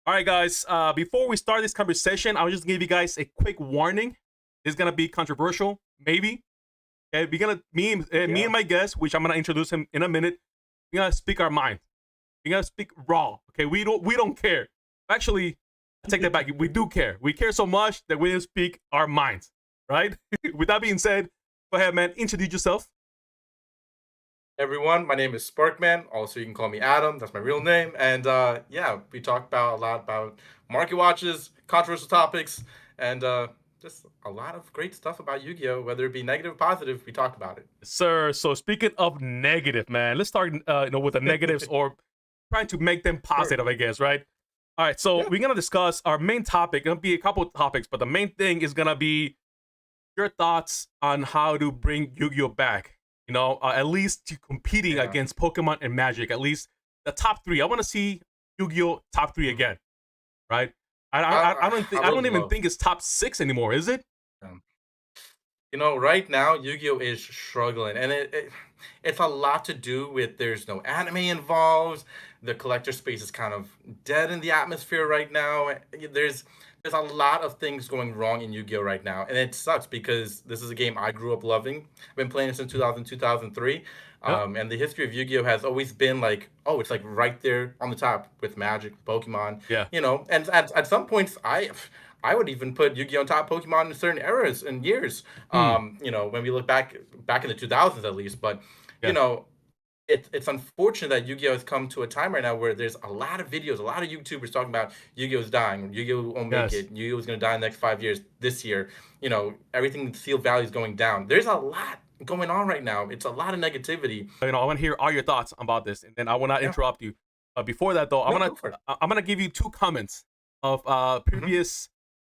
All right, guys. Before we start this conversation, I'll just give you guys a quick warning. It's gonna be controversial, maybe. Okay, we're gonna me Yeah. and my guest, which I'm gonna introduce him in a minute. We're gonna speak our mind. We're gonna speak raw. Okay, we don't care. Actually, I take that back. We do care. We care so much that we didn't speak our minds. Right. With that being said, go ahead, man. Introduce yourself. Everyone, my name is Sparkman. Also, you can call me Adam. That's my real name. And yeah, we talk about a lot about market watches, controversial topics, and just a lot of great stuff about Yu-Gi-Oh! Whether it be negative or positive, we talk about Sir, so speaking of negative, man, let's start with the negatives it. or trying to make them Sure. positive, I guess, right? All right, so Yeah. we're gonna discuss our main topic. Gonna be a couple of topics, but the main thing is gonna be your thoughts on how to bring Yu-Gi-Oh back. At least to competing Yeah. against Pokemon and Magic. At least the top three. I want to see Yu-Gi-Oh top three Mhm. again, right? I I, I, I don't I think I would don't even love. think it's top six anymore, is it? Um, right now, Yu-Gi-Oh is struggling, and it's a lot to do with there's no anime involved. The collector space is kind of dead in the atmosphere right now. There's a lot of things going wrong in Yu-Gi-Oh right now, and it sucks because this is a game I grew up loving. I've been playing it since 2000, 2003. Yep. And the history of Yu-Gi-Oh has always been like, oh, it's like right there on the top with Magic, Pokemon, Yeah. and at some points I would even put Yu-Gi-Oh on top of Pokemon in certain eras and years. Hmm. When we look back in the 2000s at least, but you Yeah. know, it's unfortunate that Yu-Gi-Oh has come to a time right now where there's a lot of videos, a lot of YouTubers talking about Yu-Gi-Oh's dying, Yu-Gi-Oh won't make Yes. it, Yu-Gi-Oh's gonna die in the next 5 years. This year, everything in Seal Valley is going down. There's a lot going on right now. It's a lot of negativity. I want to hear all your thoughts about this, and then I will not Yeah, interrupt you. Before that, though, no, go for it. I'm gonna give you two comments of Hmm. previous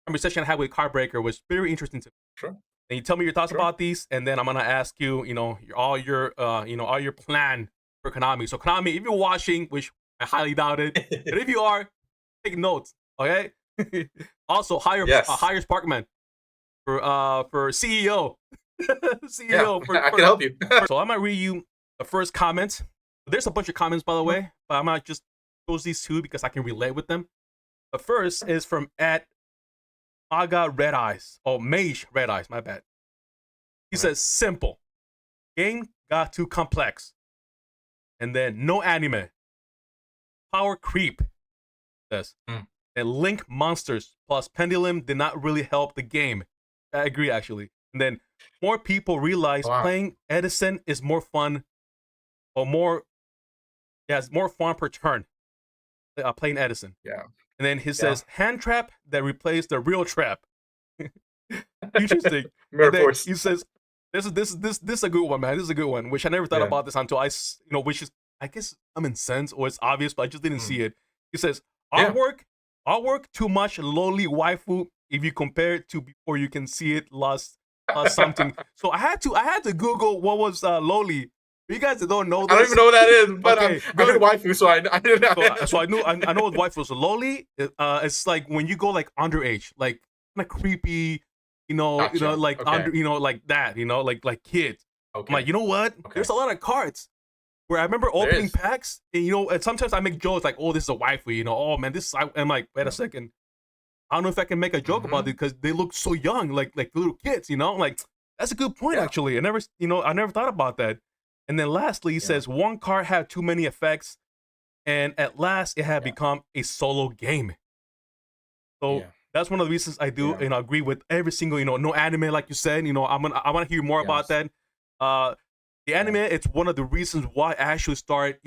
conversation I had with Cardbreaker, was very interesting to me. Sure, And you tell me your thoughts sure. about these, and then I'm gonna ask you, all your plan for Konami. So Konami, if you're watching, which I highly doubt it, but if you are, take notes, okay? Also, Yes. hire Sparkman for CEO, Yeah, CEO I can help you. so I'm gonna read you the first comment. There's a bunch of comments, by the Mhm. way, but I'm gonna just choose these two because I can relate with them. The first is from at Maga Red Eyes. Oh, Mage Red Eyes. My bad. He Okay. says simple. Game got too complex, and then no anime. Power creep. Says Mm. and Link monsters plus Pendulum did not really help the game. I agree, actually. And then more people realize Wow. playing Edison is more fun, or more, yeah, it's more fun per turn. Playing Edison. Yeah. And then he Yeah. says hand trap that replaced the real trap. Interesting. Mirror And then Force. he says, "This is a good one, man. This is a good one." Which I never thought Yeah. about this until which is, I guess, common sense or it's obvious, but I just didn't Mm. see it. He says Yeah. artwork too much lowly waifu. If you compare it to before, you can see it lost something. So I had to Google what was lowly. For you guys that don't know I don't this, even know what that is, but okay, I like waifu, so I didn't. so I know what wife was. Loli, it's like when you go like underage, like kind of creepy, Gotcha. like Okay. like that, like kids. I'm like, Okay. you know what? Okay. There's a lot of cards where I remember There opening is. packs, and and sometimes I make jokes like, oh, this is a waifu, oh man, I'm like, wait a Yeah. second, I don't know if I can make a joke about Hmm. it because they look so young, like little kids, like that's a good point Yeah. actually. I never thought about that. And then lastly, he Yeah. says one card had too many effects, and at last it had Yeah. become a solo game. So Yeah. that's one of the reasons I do Yeah. agree with every single, no anime, like you said. I want to hear more about Yes. that. Uh, the Yeah. anime, it's one of the reasons why I actually started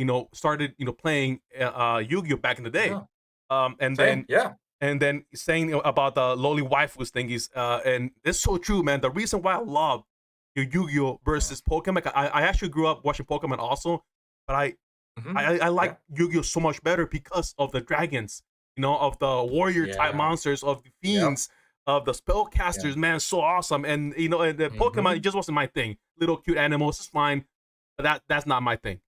playing Yu-Gi-Oh back in the day. Yeah. Um, and Same. then Yeah. and then saying about the lowly waifus thingies, and it's so true, man. The reason why I love your Yu-Gi-Oh Yeah. versus Pokemon, I actually grew up watching Pokemon also, but I Hmm. I, I like Yeah. Yu-Gi-Oh so much better because of the dragons, of the warrior type Yeah. monsters, of the Yep. fiends, of the Yeah. spellcasters. Man, so awesome. And and the Pokemon, it Hmm. just wasn't my thing. Little cute animals is fine, but that's not my thing.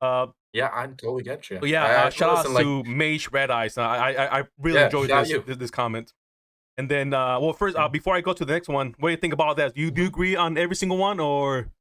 Uh, Yeah. I totally get you. but yeah, shout Listen, outs like, to Mage Red Eyes. I really yeah. enjoyed Shout this you. this, this comment. And then, well, first, Yeah. before I go to the next one, what do you think about that? Do you agree on every single one, or?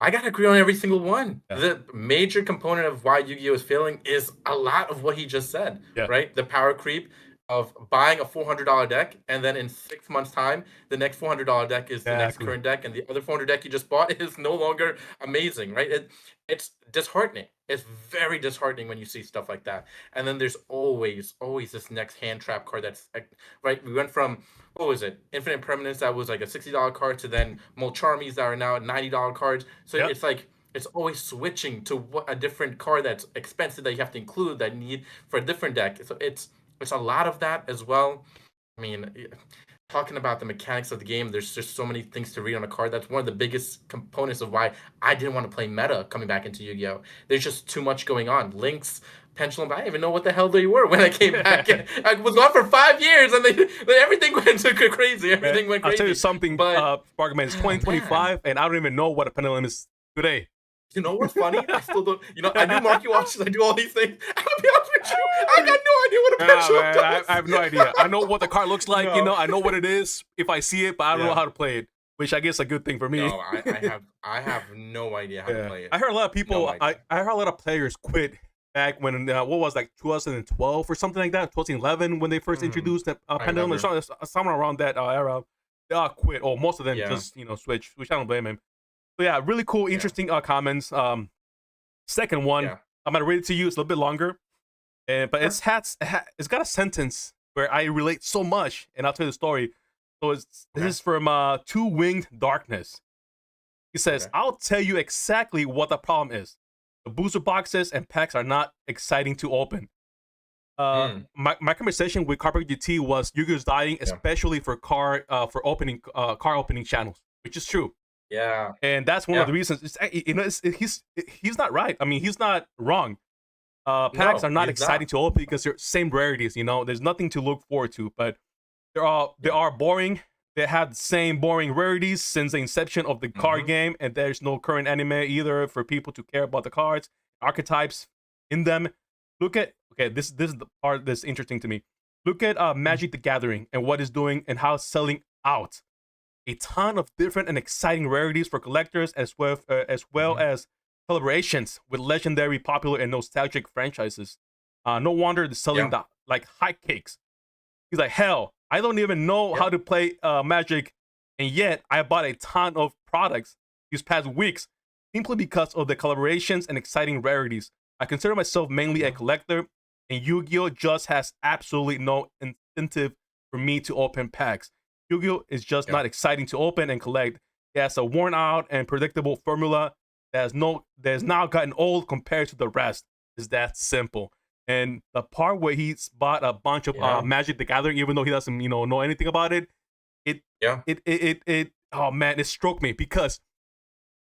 I gotta agree on every single one. Yeah. The major component of why Yu-Gi-Oh is failing is a lot of what he just said, Yeah. right? The power creep of buying a $400 deck, and then in 6 months' time, the next $400 deck is the next Exactly. current deck, and the other 400 deck you just bought is no longer amazing, right? It's disheartening. It's very disheartening when you see stuff like that. And then there's always this next hand trap card that's right. We went from, what was it, Infinite Permanence that was like a $60 card to then Molcharmies that are now at $90 cards. So Yep. it's like it's always switching to a different card that's expensive that you have to include that you need for a different deck. So it's a lot of that as well. I mean, talking about the mechanics of the game, there's just so many things to read on a card. That's one of the biggest components of why I didn't want to play meta coming back into Yu-Gi-Oh! There's just too much going on. Links, pendulum, I didn't even know what the hell they were when I came back. I was gone for 5 years, and everything went crazy. Everything went crazy. I'll tell you something, but Sparkman, it's 2025, and I don't even know what a pendulum is today. you know what's funny? I still don't. You know, I do market watches. I do all these things. I'll be honest with you. I got no idea what a pendulum Man, does. I have no idea. I know what the card looks like. No. You know, I know what it is if I see it, but I don't know how to play it. Which I guess is a good thing for me. No, I have no idea how to play it. I heard a lot of people. No idea. I heard a lot of players quit back when what was like 2012 or something like that, 2011 when they first introduced the pendulum or somewhere around that era. They all quit, or most of them just switch, which I don't blame him. So yeah, really cool, interesting comments. Second one, I'm gonna read it to you. It's a little bit longer, but it's got a sentence where I relate so much, and I'll tell you the story. So this is from Two Winged Darkness. He says, "I'll tell you exactly what the problem is. The booster boxes and packs are not exciting to open. My conversation with Carpet GT was Yu-Gi-Oh's dying, especially for car opening channels, which is true. Yeah, and that's one of the reasons. He's not right. I mean, he's not wrong. Packs are not exciting to open because they're same rarities. You know, there's nothing to look forward to, but they are boring. They have the same boring rarities since the inception of the card game, and there's no current anime either for people to care about the cards, archetypes in them. Look at this is the part that's interesting to me. Look at Magic the Gathering and what it's doing and how it's selling out a ton of different and exciting rarities for collectors, as well as collaborations with legendary, popular, and nostalgic franchises. No wonder they're selling like hotcakes. He's like, hell, I don't even know how to play Magic, and yet I bought a ton of products these past weeks simply because of the collaborations and exciting rarities. I consider myself mainly a collector, and Yu-Gi-Oh just has absolutely no incentive for me to open packs. Yu-Gi-Oh is just not exciting to open and collect. It has a worn out and predictable formula that has now gotten old compared to the rest. It's that simple." And the part where he's bought a bunch of Magic the Gathering, even though he doesn't know anything about it, it oh man, it struck me because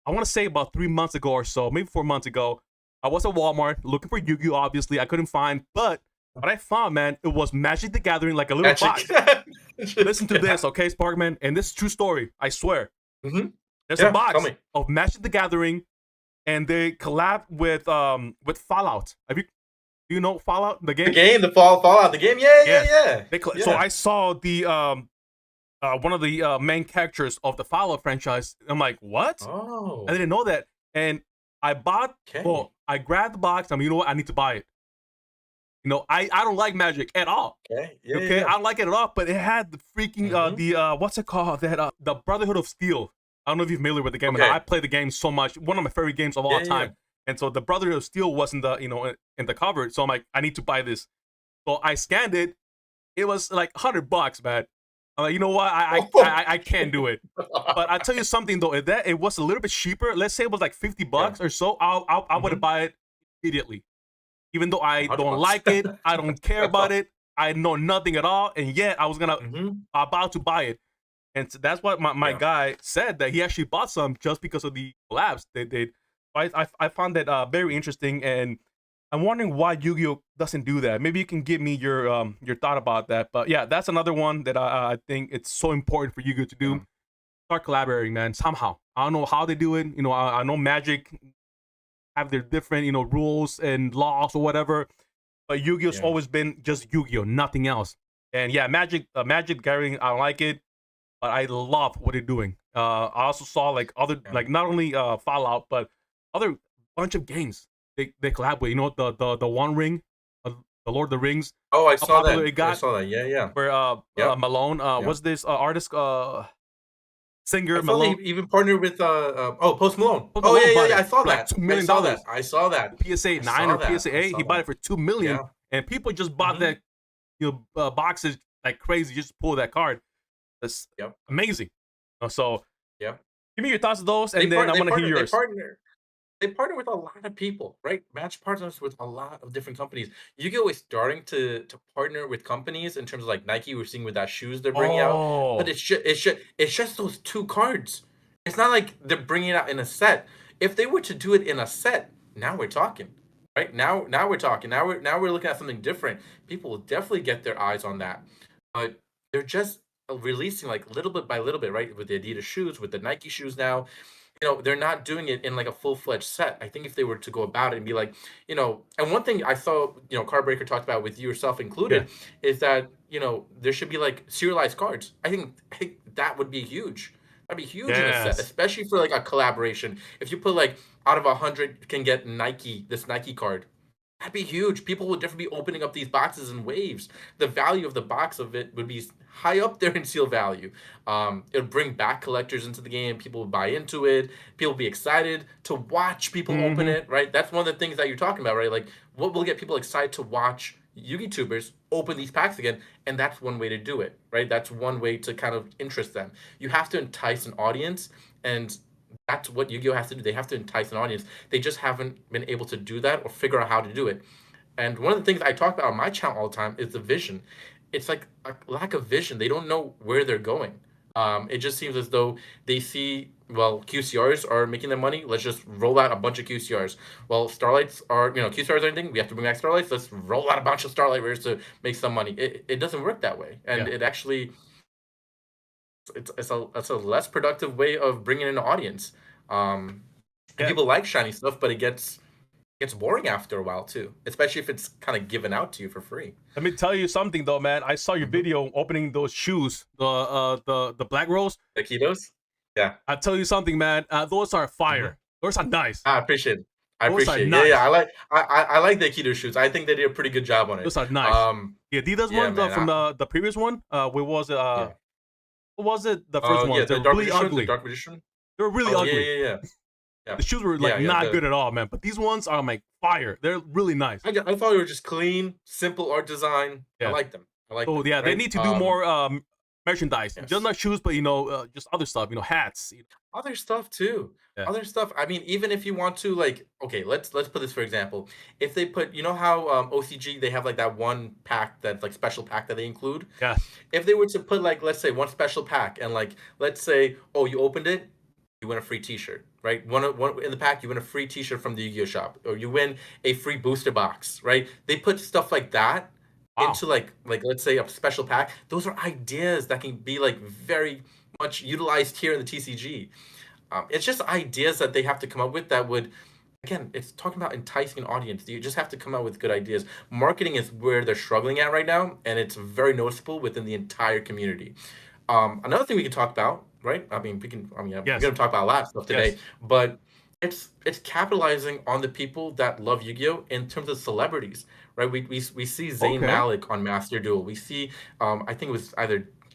I want to say about 3 months ago or so, maybe 4 months ago, I was at Walmart looking for Yu-Gi-Oh. Obviously, I couldn't find, but what I found, man, it was Magic the Gathering, like a little box. Listen to this, okay, Sparkman, and this is true story. I swear. There's a box of Magic the Gathering, and they collab with Fallout. Do you know Fallout, the game? The Fallout, the game. Yeah. So I saw the one of the main characters of the Fallout franchise. I'm like, what? Oh, I didn't know that, and I bought. Well, I grabbed the box. I mean, you know what? I need to buy it. You know, I don't like Magic at all. I don't like it at all. But it had the freaking the what's it called? That the Brotherhood of Steel. I don't know if you're familiar with the game. I play the game so much. One of my favorite games of all time. And so the Brotherhood of Steel was in the in the cover. So I'm like, I need to buy this. So I scanned it. It was like $100, man. I'm like, you know what? I can't do it. But I tell you something though, if it was a little bit cheaper, let's say it was like $50 or so, I would buy it immediately. Even though I don't like it, I don't care about it, I know nothing at all, and yet I was about to buy it. And so that's what my guy said, that he actually bought some just because of the collabs they did. I found that very interesting, and I'm wondering why Yu-Gi-Oh doesn't do that. Maybe you can give me your thought about that. But yeah, that's another one that I think it's so important for Yu-Gi-Oh to do. Start collaborating, man. Somehow, I don't know how they do it. You know, I know Magic have their different rules and laws or whatever, but Yu-Gi-Oh's always been just Yu-Gi-Oh, nothing else. And yeah, Magic Gathering, I don't like it, but I love what they're doing. I also saw like other Yeah. like not only Fallout but other bunch of games they collab with. You know the One Ring, the Lord of the Rings. Oh, I How saw popular that. it I got. saw that. Yeah, yeah. Where Yep. Malone Yep. what's this artist singer I saw they Malone even partnered with Post Malone. Post Oh yeah, Malone yeah, bought yeah. I it saw for like that. $2 I million. saw that. I saw that. PSA I 9 saw or that. PSA I 8, saw he bought that. it for 2 million, Yeah. and people just bought Hmm. that boxes like crazy just to pull that card. That's Yep. amazing. So Yep. give me your thoughts of those, and then I want to hear They yours. partner. They partner with a lot of people, right? Match partners with a lot of different companies. Yu-Gi-Oh is starting to partner with companies in terms of like Nike. We're seeing with that shoes they're bringing out, but Oh, it's just those two cards. It's not like they're bringing it out in a set. If they were to do it in a set, now we're talking, right? Now we're talking. Now we're looking at something different. People will definitely get their eyes on that, but they're just releasing like little bit by little bit, right? With the Adidas shoes, with the Nike shoes now, they're not doing it in like a full-fledged set. I think if they were to go about it and be like, and one thing I saw, Cardbreaker talked about with yourself yeah. included, is that, there should be like serialized cards. I think that would be huge. That'd be huge in a set, Yes. especially for like a collaboration. If you put like out of 100 can get this Nike card, that'd be huge. People would definitely be opening up these boxes in waves. The value of the box of it would be high up there in seal value. It would bring back collectors into the game. People would buy into it. People would be excited to watch people open Mm-hmm. it, right? That's one of the things that you're talking about, right? Like, what will get people excited to watch Yugitubers open these packs again? And that's one way to do it, right? That's one way to kind of interest them. You have to entice an audience, and that's what Yu-Gi-Oh has to do. They have to entice an audience. They just haven't been able to do that or figure out how to do it. And one of the things I talk about on my channel all the time is the vision. It's like a lack of vision. They don't know where they're going. It just seems as though they see, well, QCRs are making them money. Let's just roll out a bunch of QCRs. Well, Starlights are, QCRs are anything. We have to bring back Starlights. Let's roll out a bunch of Starlight Rares to make some money. It doesn't work that way. And Yeah. it actually, it's a less productive way of bringing in an audience. And Yeah. people like shiny stuff, but it gets boring after a while too, especially if it's kind of given out to you for free. Let me tell you something though, man. I saw your Hmm. video opening those shoes, the Black Rose. The ketos, yeah. I tell you something, man. Those are Hmm. fire. Those are nice. I appreciate it. I Those are appreciate it. Yeah, yeah. nice. I like the keto shoots. I think they did a pretty good job on it. Those are nice. The Adidas Yeah, ones man. from the previous one. What was it? Yeah. What was it? The first Yeah. ones. They The were dark really magician. The ugly. dark magician. They were really Oh yeah, ugly. yeah, yeah, yeah, The shoes were yeah, like yeah. not good at all, man. But these ones are like fire. They're really nice. I thought they were just clean, simple art design. I Yeah. like them. I like So them. yeah, they Right. need to do more merchandise, just Yes. not shoes, but just other stuff. Hats. Other stuff too. Yeah. Other stuff. I mean, even if you want to, like, okay, let's put this for example. If they put, how OCG they have like that one pack that's like special pack that they include. Yeah. If they were to put like, let's say one special pack, and like, let's say, oh, you opened it, you win a free T-shirt, right? One in the pack, you win a free T-shirt from the Yu-Gi-Oh shop, or you win a free booster box, right? They put stuff like that Wow. into like let's say a special pack. Those are ideas that can be like very much utilized here in the TCG. It's just ideas that they have to come up with that would, again, it's talking about enticing an audience. You just have to come out with good ideas. Marketing is where they're struggling at right now, and it's very noticeable within the entire community. Another thing we can talk about, right? I mean, we're Yes. going to talk about a lot of stuff today, Yes. but it's capitalizing on the people that love Yu-Gi-Oh in terms of celebrities, right? We see Zayn Okay. Malik on Master Duel. We see, I think it was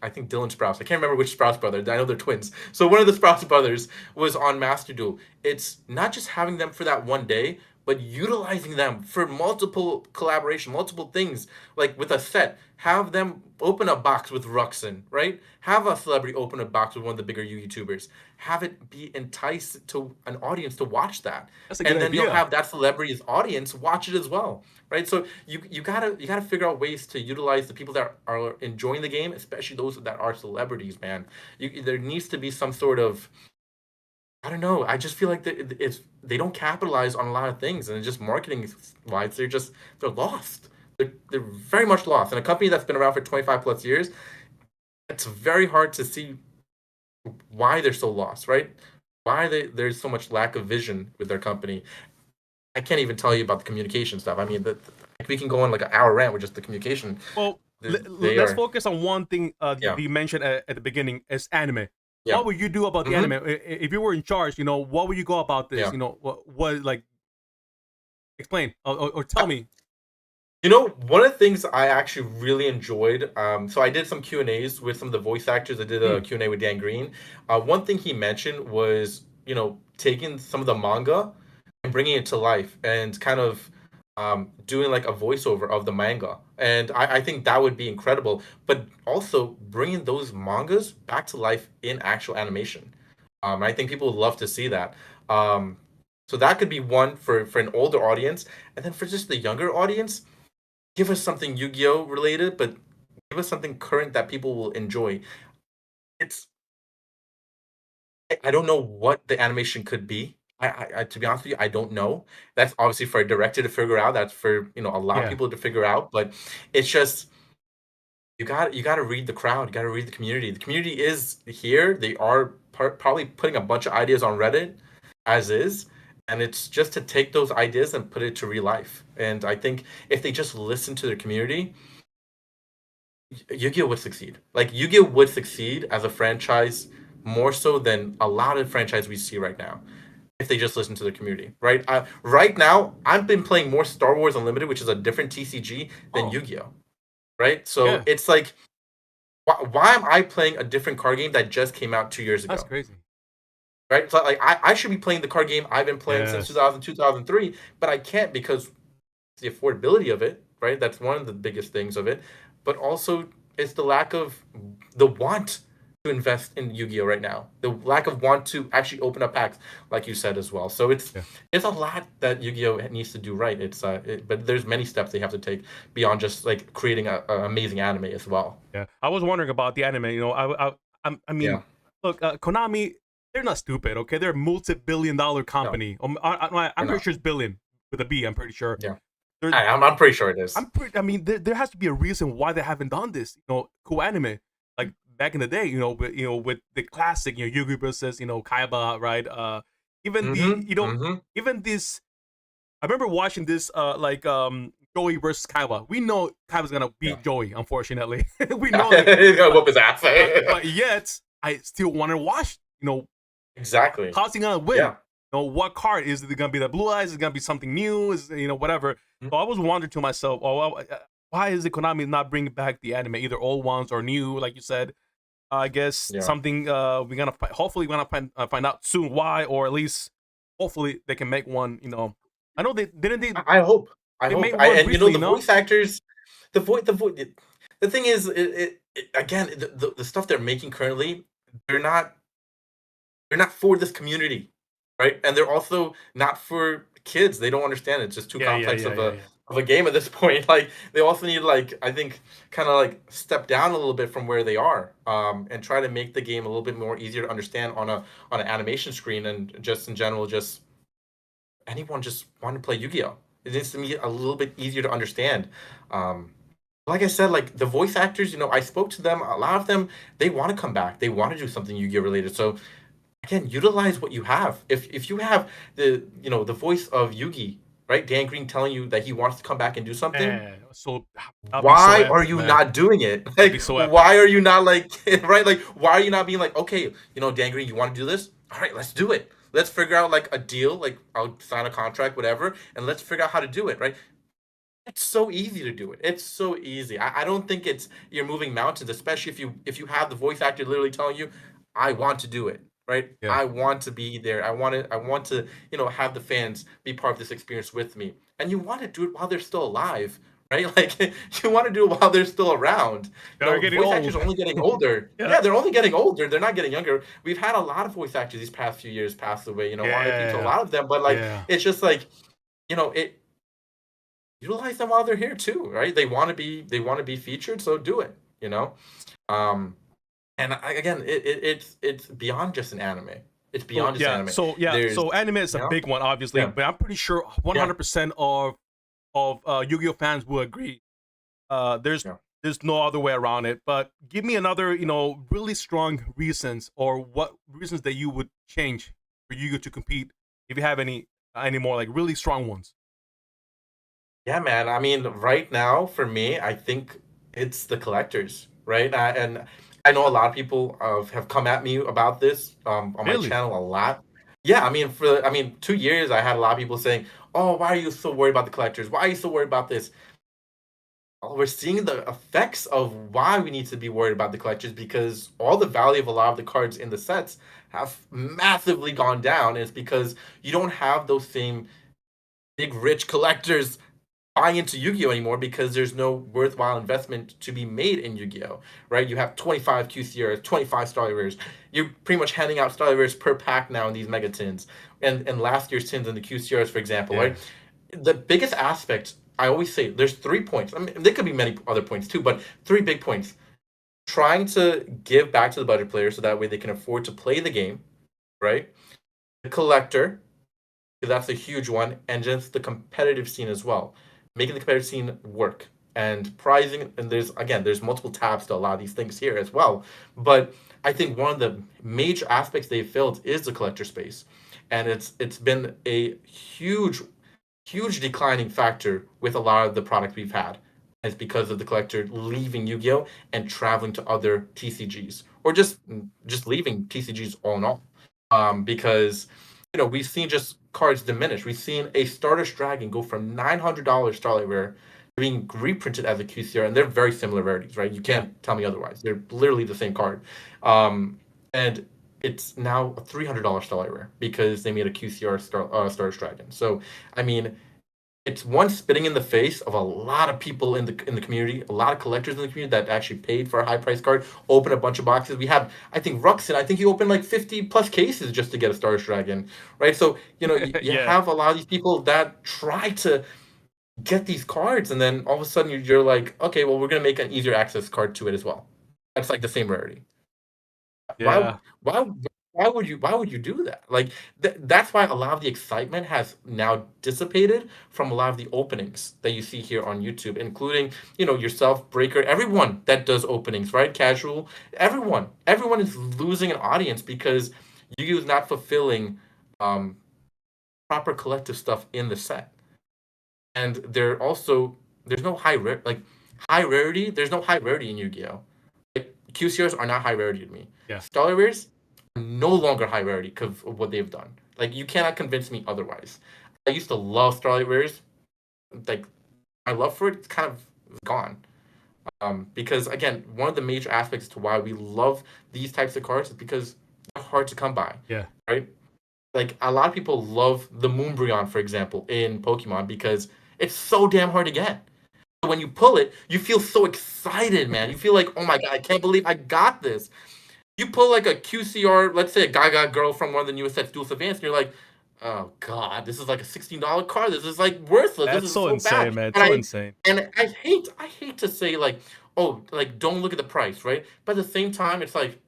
I think Dylan Sprouse. I can't remember which Sprouse brother. I know they're twins. So one of the Sprouse brothers was on Master Duel. It's not just having them for that one day, but utilizing them for multiple collaboration, multiple things, like with a set. Have them open a box with Ruxin, right? Have a celebrity open a box with one of the bigger YouTubers. Have it be enticed to an audience to watch that. That's a good And then you'll idea. have that celebrity's audience watch it as well, right? So you gotta figure out ways to utilize the people that are enjoying the game, especially those that are celebrities, man. There needs to be some sort of, I don't know. I just feel like they don't capitalize on a lot of things, and just marketing wise, they're lost. They're very much lost. And a company that's been around for 25 plus years, it's very hard to see why they're so lost, right? Why there's so much lack of vision with their company. I can't even tell you about the communication stuff. I mean, we can go on like an hour rant with just the communication. Well, They let's are, focus on one thing yeah. you mentioned at the beginning is anime. Yeah. what would you do about the Hmm. anime if you were in charge? What would you go about this? Yeah. What like explain or tell me. One of the things I actually really enjoyed, so I did some Q&As with some of the voice actors. I did a Mm, Q&A with Dan Green. One thing he mentioned was, taking some of the manga and bringing it to life and kind of doing like a voiceover of the manga. And I think that would be incredible. But also bringing those mangas back to life in actual animation. I think people would love to see that. Um, so that could be one for an older audience. And then for just the younger audience, give us something Yu-Gi-Oh related, but give us something current that people will enjoy. It's I don't know what the animation could be. I to be honest with you, I don't know. That's obviously for a director to figure out. That's for a lot of yeah. people to figure out. But it's just you got to read the crowd. You got to read the community. The community is here. They are probably putting a bunch of ideas on Reddit as is. And it's just to take those ideas and put it to real life. And I think if they just listen to their community, Yu-Gi-Oh would succeed. Like Yu-Gi-Oh would succeed as a franchise more so than a lot of franchise we see right now if they just listen to the community. Right? Right now, I've been playing more Star Wars Unlimited, which is a different TCG than Oh, Yu-Gi-Oh. Right? So yeah. it's like, why am I playing a different card game that just came out 2 years That's ago? crazy. Right? So like I should be playing the card game I've been playing since Yes. 2000, 2003, but I can't because the affordability of it, right? That's one of the biggest things of it. But also it's the lack of the want to invest in Yu-Gi-Oh right now. The lack of want to actually open up packs, like you said as well. So Yeah. it's a lot that Yu-Gi-Oh needs to do right. But there's many steps they have to take beyond just like creating a amazing anime as well. Yeah. I was wondering about the anime. I Yeah. mean, look, Konami, they're not stupid. Okay, they're a multi-billion-dollar No, company. they're I'm pretty not. sure it's billion with a B. I'm pretty sure. Yeah. They're, I'm pretty sure it is. I mean, there has to be a reason why they haven't done this. Cool anime like back in the day. With the classic, Yugitubers, Kaiba, right? Even the, Mm-hmm. Mm-hmm. even this. I remember watching this, Joey versus Kaiba. We know Kaiba's gonna Yeah. beat Joey. Unfortunately, we know that. He's gonna But, whoop his ass. but yet, I still want to watch. Exactly. How's he gonna win? Yeah. What card is it gonna be? The Blue Eyes? Is it gonna be something new? Is whatever? Mm, So I was wondering to myself, why is the Konami not bringing back the anime, either old ones or new? Like you said, I guess yeah. something we're gonna hopefully we're gonna find out soon why, or at least hopefully they can make one. I know they didn't they I hope. I they hope. made one And recently. the voice actors, the thing is, again, the stuff they're making currently, they're not they're not for this community, right? And they're also not for kids. They don't understand it. It's just too Yeah, yeah, complex yeah, of yeah, a yeah. game at this point. Like they also need like I think kind of like step down a little bit from where they are, and try to make the game a little bit more easier to understand on an animation screen and just in general just anyone just want to play Yu-Gi-Oh. It needs to be a little bit easier to understand. Um, like I said, like the voice actors, I spoke to them. A lot of them, they want to come back. They want to do something Yu-Gi-Oh related. So again, utilize what you have. If you have the voice of Yugi, right? Dan Green telling you that he wants to come back and do something. Man, so that'll be so Why are epic, you man. not doing it? That'll be Like, so epic. why are you not like right? Like, why are you not being like, okay, Dan Green, you want to do this? All right, let's do it. Let's figure out like a deal. Like, I'll sign a contract, whatever, and let's figure out how to do it. Right? It's so easy to do it. It's so easy. I don't think it's you're moving mountains, especially if you have the voice actor literally telling you, "I want to do it." Right? Yeah, I want to be there. I want to have the fans be part of this experience with me. And you want to do it while they're still alive, right? Like you want to do it while they're still around. they're getting Voice actors old. are only getting older. Yeah, Yeah, they're only getting older. They're not getting younger. We've had a lot of voice actors these past few years pass away. RIP to a yeah, lot of them, but like yeah. it's just like it utilize them while they're here too, right? They want to be featured, so do it. Um, and again, it's beyond just an anime. It's So beyond just yeah, anime. so There's anime is a yeah, big one, obviously, yeah, but I'm pretty sure yeah, 100% of Yu-Gi-Oh fans will agree. There's yeah. there's no other way around it. But give me another, really strong reasons, or what reasons that you would change for Yu-Gi-Oh to compete, if you have any more like really strong ones. Yeah, man. I mean, right now for me, I think it's the collectors, right? And I know a lot of people have come at me about this on my Really? channel a lot. Yeah, I mean, 2 years, I had a lot of people saying, "Oh, why are you so worried about the collectors? Why are you so worried about this?" We're seeing the effects of why we need to be worried about the collectors, because all the value of a lot of the cards in the sets have massively gone down. It's because you don't have those same big rich collectors buying into Yu-Gi-Oh anymore, because there's no worthwhile investment to be made in Yu-Gi-Oh, right? You have 25 QCRs, 25 Starly Rares. You're pretty much handing out Starly Rares per pack now in these mega tins, and last year's tins in the QCRs, for example, Yeah. right? The biggest aspect, I always say, there's 3 points. I mean, there could be many other points too, but 3 big points. Trying to give back to the budget players so that way they can afford to play the game, right? The collector, because that's a huge one, and just the competitive scene as well. Making the competitive scene work and prizing, and there's multiple tabs to a lot of these things here as well. But I think one of the major aspects they've filled is the collector space, and it's been a huge declining factor with a lot of the products we've had. It's because of the collector leaving Yu-Gi-Oh and traveling to other TCGs, or just leaving TCGs all in all. Because we've seen just cards diminish. We've seen a Stardust Dragon go from $900 Starlight Rare to being reprinted as a QCR, and they're very similar rarities, right? You can't tell me otherwise. They're literally the same card. And it's now a $300 Starlight Rare because they made a QCR Stardust Dragon. So, I mean, it's one spitting in the face of a lot of people in the community, a lot of collectors in the community that actually paid for a high price card, open a bunch of boxes. We have, I think, Ruxin, I think he opened like 50 plus cases just to get a Star Dragon, right? So you Yeah. have a lot of these people that try to get these cards, and then all of a sudden you're like, okay, well, we're gonna make an easier access card to it as well. That's like the same rarity. Why Yeah. why why would you do that? Like that's why a lot of the excitement has now dissipated from a lot of the openings that you see here on YouTube, including, yourself, Breaker, everyone that does openings, right? Casual, everyone is losing an audience because Yu-Gi-Oh is not fulfilling um proper collective stuff in the set. And there's no high rarity, there's no high rarity in Yu-Gi-Oh. Like QCRs are not high rarity to me. Yeah. Starlight Rares are no longer high rarity because of what they've done. Like you cannot convince me otherwise. I used to love Starlight Rares. Like my love for it's kind of gone. Because again, one of the major aspects to why we love these types of cards is because they're hard to come by. Yeah. Right? Like a lot of people love the Moonbryon, for example, in Pokemon because it's so damn hard to get. When you pull it, you feel so excited, man. You feel like, oh my god, I can't believe I got this. You pull like a QCR, let's say a Gaga girl from one of the newest sets, Dual Advance, and you're like, oh god, this is like a $16 card. This is like worthless. This That's is so so insane, bad. man. And So I insane. and I hate to say like, oh, like don't look at the price, right? But at the same time, it's like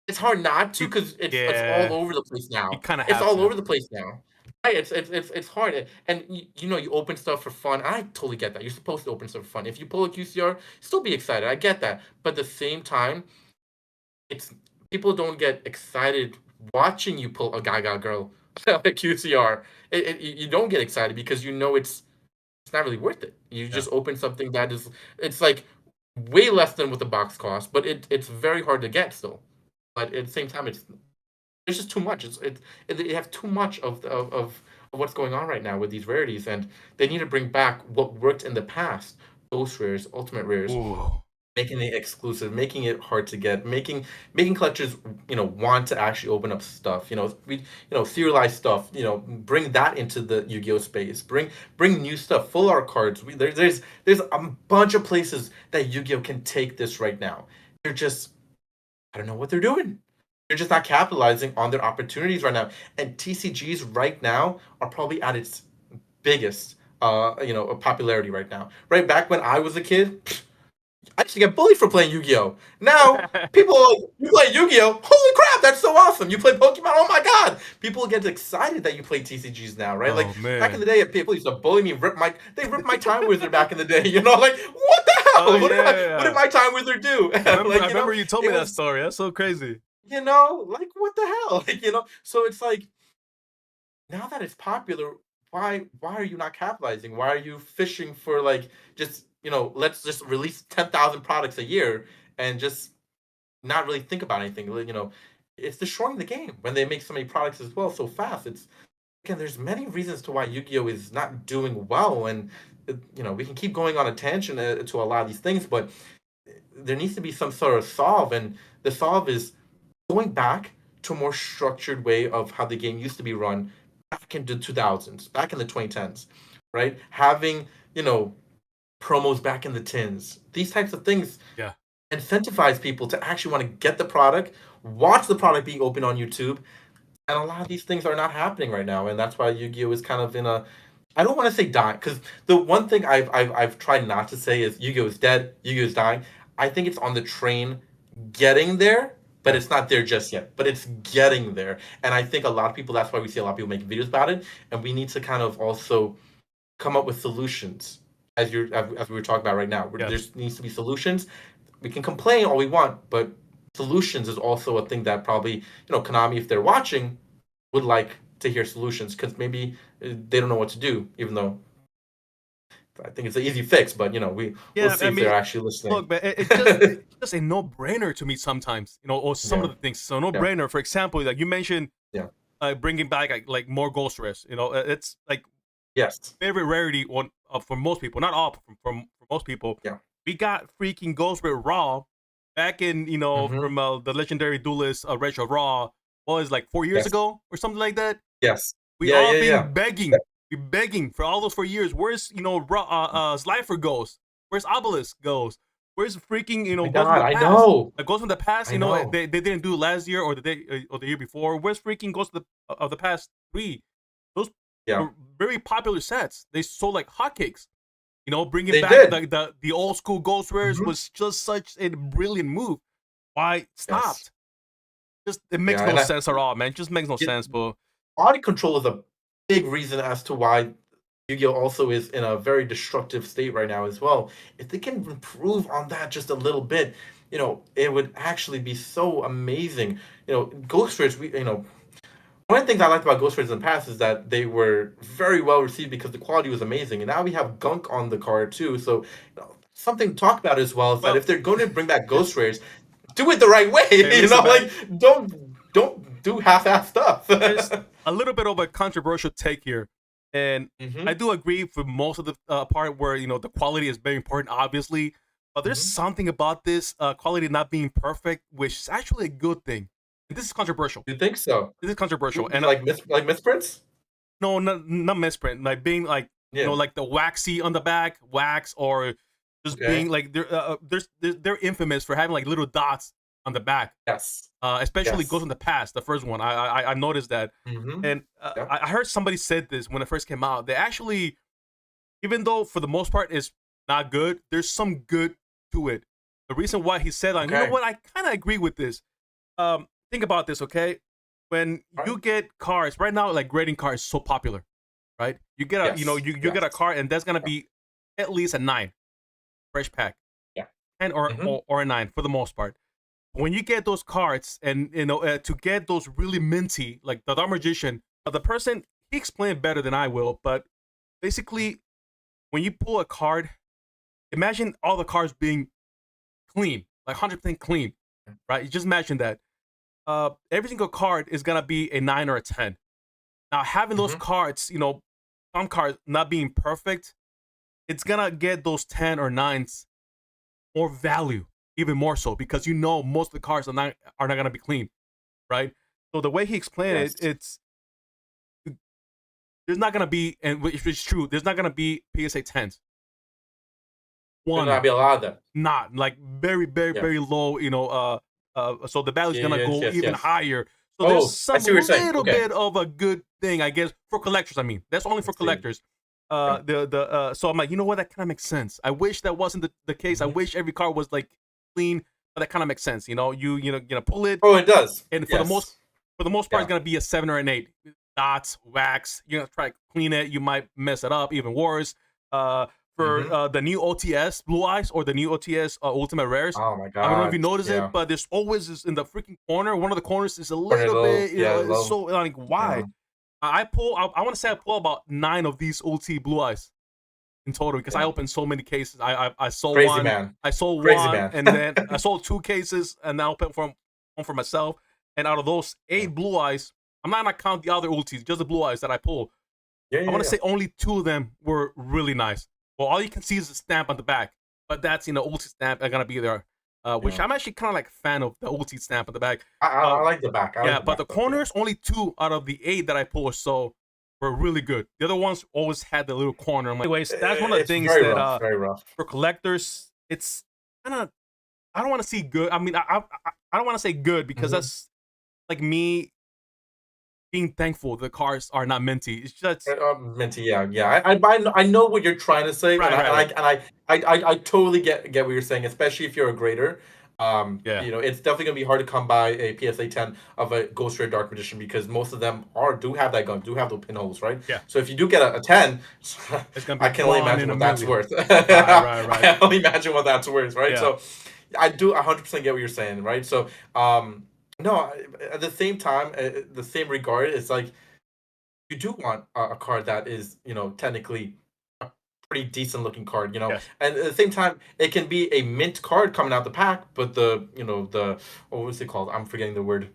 it's hard not to You, because it's all yeah. over the place You now. kind of It's have all to. over the place now. Right? It's hard, and you open stuff for fun. I totally get that. You're supposed to open stuff for fun. If you pull a QCR, still be excited. I get that, but at the same time, it's people don't get excited watching you pull a Gaga girl a QCR. You don't get excited because it's not really worth it. You Yeah. just open something that is it's like way less than what the box costs, but it's very hard to get still. But at the same time, it's just too much. They have too much of what's going on right now with these rarities, and they need to bring back what worked in the past. Ghost rares, ultimate rares, Ooh. making it exclusive, making it hard to get, making collectors want to actually open up stuff. Serialized stuff. Bring that into the Yu-Gi-Oh space. Bring new stuff, full art cards. There's a bunch of places that Yu-Gi-Oh can take this right now. They're just I don't know what they're doing. They're just not capitalizing on their opportunities right now. And TCGs right now are probably at its biggest popularity right now. Right back when I was a kid, I used to get bullied for playing Yu-Gi-Oh. Now people are like, you play Yu-Gi-Oh? Holy crap, that's so awesome! You play Pokemon? Oh my god! People get excited that you play TCGs now, right? Like Oh back in man. the day, people used to bully me, they ripped my Time Wizard back in the day. Like what the Oh hell? What did yeah. my Time Wizard do? I remember you told It me that was story. That's so crazy. like what the hell? So it's like now that it's popular, why are you not capitalizing? Why are you fishing for like just let's just release 10,000 products a year and just not really think about anything. It's destroying the game when they make so many products as well so fast. It's again, there's many reasons to why Yu-Gi-Oh is not doing well, and we can keep going on a tangent to a lot of these things, but there needs to be some sort of solve, and the solve is going back to a more structured way of how the game used to be run back in the 2000s, back in the 2010s, right? Having promos back in the tins, these types of things Yeah. incentivize people to actually want to get the product, watch the product being open on YouTube, and a lot of these things are not happening right now, and that's why Yu-Gi-Oh is kind of in a, I don't want to say dying, because the one thing I've tried not to say is Yu-Gi-Oh is dead, Yu-Gi-Oh is dying. I think it's on the train getting there, but it's not there just yet. But it's getting there, and I think a lot of people. That's why we see a lot of people making videos about it, and we need to kind of also come up with solutions, as we were talking about right now. There Yes. needs to be solutions. We can complain all we want, but solutions is also a thing that probably Konami, if they're watching, would like to hear solutions, because maybe they don't know what to do, even though I think it's an easy fix. But we'll see if they're actually listening. Look, but it's just a no-brainer to me sometimes, or some of the things. So no-brainer. For example, like you mentioned, bringing back like more Ghost Rares. It's like very rarity for most people, not all, for most people. Yeah. We got freaking Ghost Rare Raw back in from the legendary duelist Retro Raw. What was like 4 years ago or something like that? Yes. We all been begging. We're begging for all those 4 years. Where's Slifer Ghost? Where's Obelisk Ghost? Where's freaking Ghost from the Past? I know. Ghost from the Past. They didn't do last year or the year before. Where's freaking Ghost of the Past 3? Those were very popular sets. They sold like hotcakes. Bringing back the old school Ghost Rares was just such a brilliant move. Why stopped? Just it makes no sense at all, man. It just makes no sense. But quality control is a big reason as to why Yu-Gi-Oh also is in a very destructive state right now as well. If they can improve on that just a little bit, it would actually be so amazing. Ghost Rares, one of the things I liked about Ghost Rares in the past is that they were very well received because the quality was amazing, and now we have Gunk on the card too. So something to talk about as well is that if they're going to bring back Ghost Rares, do it the right way. Don't do half-ass stuff. There's a little bit of a controversial take here, and I do agree for most of the part where the quality is very important, obviously. But there's something about this quality not being perfect, which is actually a good thing. And this is controversial. You think so? This is controversial, and like misprints? No, not misprint. Like being like like the waxy on the back, wax, or just being like they're infamous for having like little dots on the back. Yes. Especially Ghost in the Past, the first one. I noticed that, and I heard somebody said this when it first came out. They actually, even though for the most part it's not good, there's some good to it. The reason why he said, you know what, I kind of agree with this. Think about this, okay? When you get cards right now, like grading cards is so popular, right? You get a you get a card, and that's gonna be at least a 9 fresh pack, 10 or a 9 for the most part. When you get those cards, and to get those really minty, like the Dark Magician, the person, he explained better than I will, but basically, when you pull a card, imagine all the cards being clean, like 100% clean, right? You just imagine that. Every single card is gonna be a 9 or a 10. Now, having those cards, some cards not being perfect, it's gonna get those 10 or 9s more value. Even more so, because most of the cards are not gonna be clean, right? So the way he explained it, it's there's not gonna be, and which is true, there's not gonna be PSA 10s. There's not gonna be a lot of them. Not like very low, so the value is gonna go even higher. So there's some little bit of a good thing, I guess, for collectors. I mean, that's only for collectors. So I'm like, you know what, that kind of makes sense. I wish that wasn't the case. I wish every card was like clean, but that kind of makes sense. You pull it. Oh, it does. And for the most part, it's gonna be a 7 or an 8. Dots, wax. You're gonna try to clean it. You might mess it up. Even worse. For the new OTS Blue Eyes or the new OTS Ultimate Rares. Oh my god! I don't know if you notice it, but there's always in the freaking corner. One of the corners is a little bit. It's so like why? I want to say I pull about 9 of these OT Blue Eyes. in total because I opened so many cases. I sold Crazy one, man. I sold Crazy one, man. and then I sold 2 cases, and now opened one for myself. And out of those 8 blue eyes, I'm not gonna count the other ultis, just the blue eyes that I pulled. I want to say only 2 of them were really nice. Well, all you can see is the stamp on the back, but that's ulti stamp are gonna be there. Which I'm actually kind of like a fan of the ulti stamp on the back. I like the back. I yeah, like but the corners, only 2 out of the 8 that I pulled, so were really good. The other ones always had the little corner. Anyways, that's one of the things very that rough, very rough. For collectors, it's kind of, I don't want to see good. I mean, I don't want to say good because that's like me being thankful the cars are not minty. It's just minty, yeah. I know what you're trying to say, right. I totally get what you're saying, especially if you're a grader. Yeah. You know, it's definitely gonna be hard to come by a PSA 10 of a Ghost Ray Dark Magician because most of them do have that gun, do have the pinholes, right? Yeah. So if you do get a 10, it's gonna be I can only imagine what that's worth. Right. I can only imagine what that's worth, right? Yeah. So I do 100% get what you're saying, right? So no, at the same time, the same regard, it's like you do want a card that is, you know, technically a pretty decent looking card, you know. Yes. And at the same time, it can be a mint card coming out the pack, but the, you know, the what was it called? I'm forgetting the word.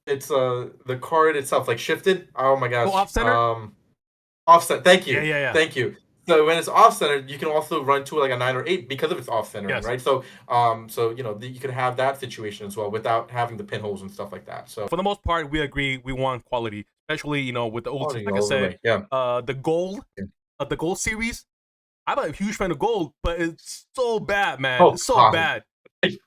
It's the card itself like shifted. Oh my gosh. off center. Offset. Thank you. Yeah. Thank you. So when it's off center, you can also run to like a 9 or 8 because of its off center, right? So so you know you can have that situation as well without having the pinholes and stuff like that. So for the most part, we agree we want quality, especially you know with the old, like I said, the gold, the gold series. I'm a huge fan of gold, but it's so bad, man. It's so bad. You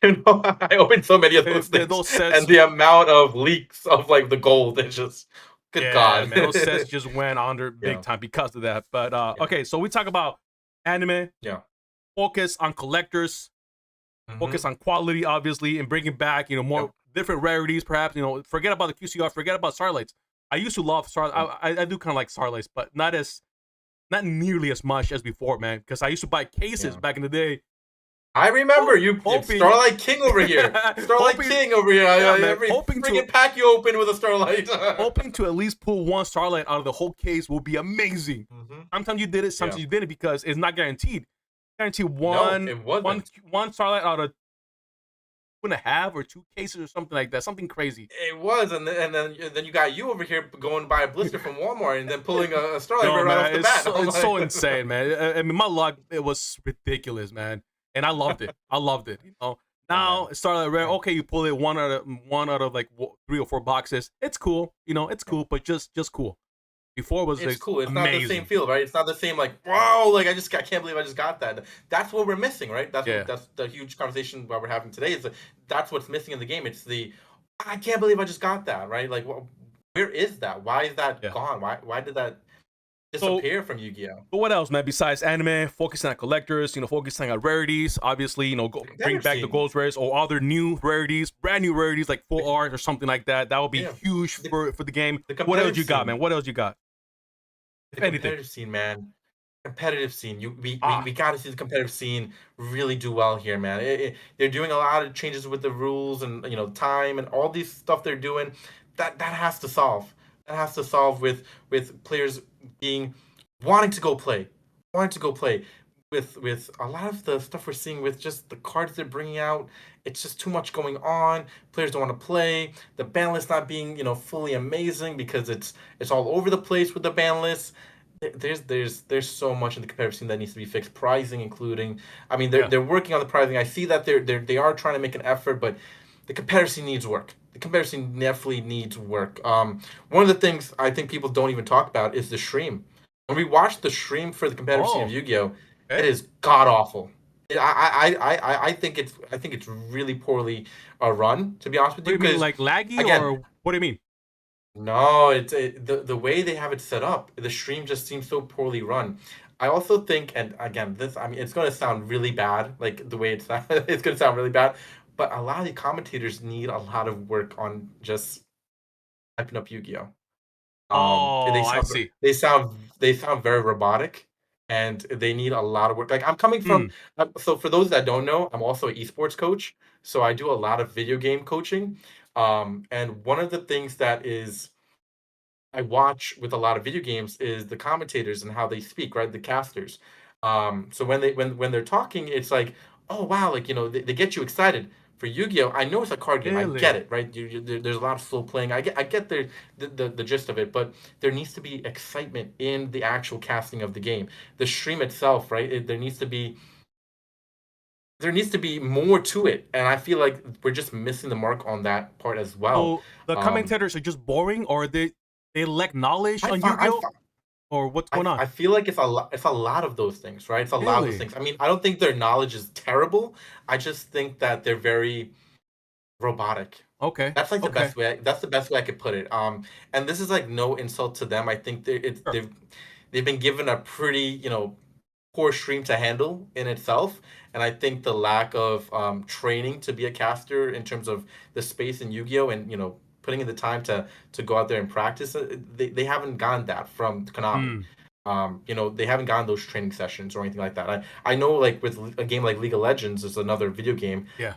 know, I opened so many of those things, those sets, and the amount of leaks of like the gold, it's just. Good God, man, those sets just went under big time because of that. But okay, so we talk about anime. Yeah. Focus on collectors. Focus on quality, obviously, and bringing back more different rarities. Perhaps forget about the QCR. Forget about Starlights. I used to love Starlight. I do kind of like Starlights, but not nearly as much as before, man. Because I used to buy cases back in the day. I remember you, Starlight King over here. Starlight King over here. Every freaking pack you open with a Starlight. Hoping to at least pull 1 Starlight out of the whole case will be amazing. Sometimes you did it, sometimes you didn't because it's not guaranteed. Guaranteed one Starlight out of 2.5 or 2 cases or something like that. Something crazy. It was, and then you got you over here going by a blister from Walmart and then pulling a Starlight right off the bat. It's so insane, man. I mean, my luck, it was ridiculous, man. And I loved it. Now Starlight Rare. Okay, you pull it one out of like 3 or 4 boxes. It's cool. It's cool, but just cool. Before it was it's cool. It's amazing. Not the same feel, right? It's not the same like wow. Like I can't believe I just got that. That's what we're missing, right? That's the huge conversation that we're having today. Is that's what's missing in the game. It's I can't believe I just got that, right? Like where is that? Why is that gone? Why did that disappear from Yu-Gi-Oh? But what else, man? Besides anime, focusing on collectors, focusing on rarities, obviously, bring back the gold rares or other new rarities, brand new rarities like full art or something like that. That would be huge for the game. What else you got, man? What else you got? The competitive scene, man. Competitive scene. We got to see the competitive scene really do well here, man. They're doing a lot of changes with the rules and time and all these stuff they're doing. That has to solve. That has to solve with players wanting to go play with a lot of the stuff we're seeing with just the cards they're bringing out. It's just too much going on. Players don't want to play. The ban list not being fully amazing because it's all over the place with the ban list. There's so much in the competitive scene that needs to be fixed. Pricing, including. I mean, they're working on the pricing. I see that they are trying to make an effort, but the competitive scene needs work. The competitive scene definitely needs work. One of the things I think people don't even talk about is the stream. When we watch the stream for the competitive scene of Yu-Gi-Oh, it is god awful. I think it's really poorly run, to be honest with you. What do you mean, like laggy, or what do you mean? No, the way they have it set up. The stream just seems so poorly run. I also think, and again, it's going to sound really bad, like the way it's going to sound really bad. But a lot of the commentators need a lot of work on just hyping up Yu-Gi-Oh. I see. They sound very robotic, and they need a lot of work. Like I'm coming from. So for those that don't know, I'm also an esports coach. So I do a lot of video game coaching. And one of the things that is I watch with a lot of video games is the commentators and how they speak, right? The casters. So when they're talking, it's like, oh wow, like they get you excited. For Yu-Gi-Oh, I know it's a card game. I get Really? it, right? There's a lot of slow playing. I get the gist of it, but there needs to be excitement in the actual casting of the game. The stream itself, right? There needs to be more to it, and I feel like we're just missing the mark on that part as well. So the Um, commentators are just boring, or they lack knowledge I on find, I Yu-Gi-Oh, find, or what's I, going on? I feel like it's a lot of those things, right? It's a lot of those Really? things. I mean, I don't think their knowledge is terrible. I just think that they're very robotic. Okay. That's like the Okay. best way. That's the best way I could put it. And this is like no insult to them. I think Sure. they've been given a pretty poor stream to handle in itself. And I think the lack of training to be a caster in terms of the space in Yu-Gi-Oh and putting in the time to go out there and practice, they haven't gotten that from Konami. Hmm. They haven't gotten those training sessions or anything like that. I know, like with a game like League of Legends is another video game. Yeah.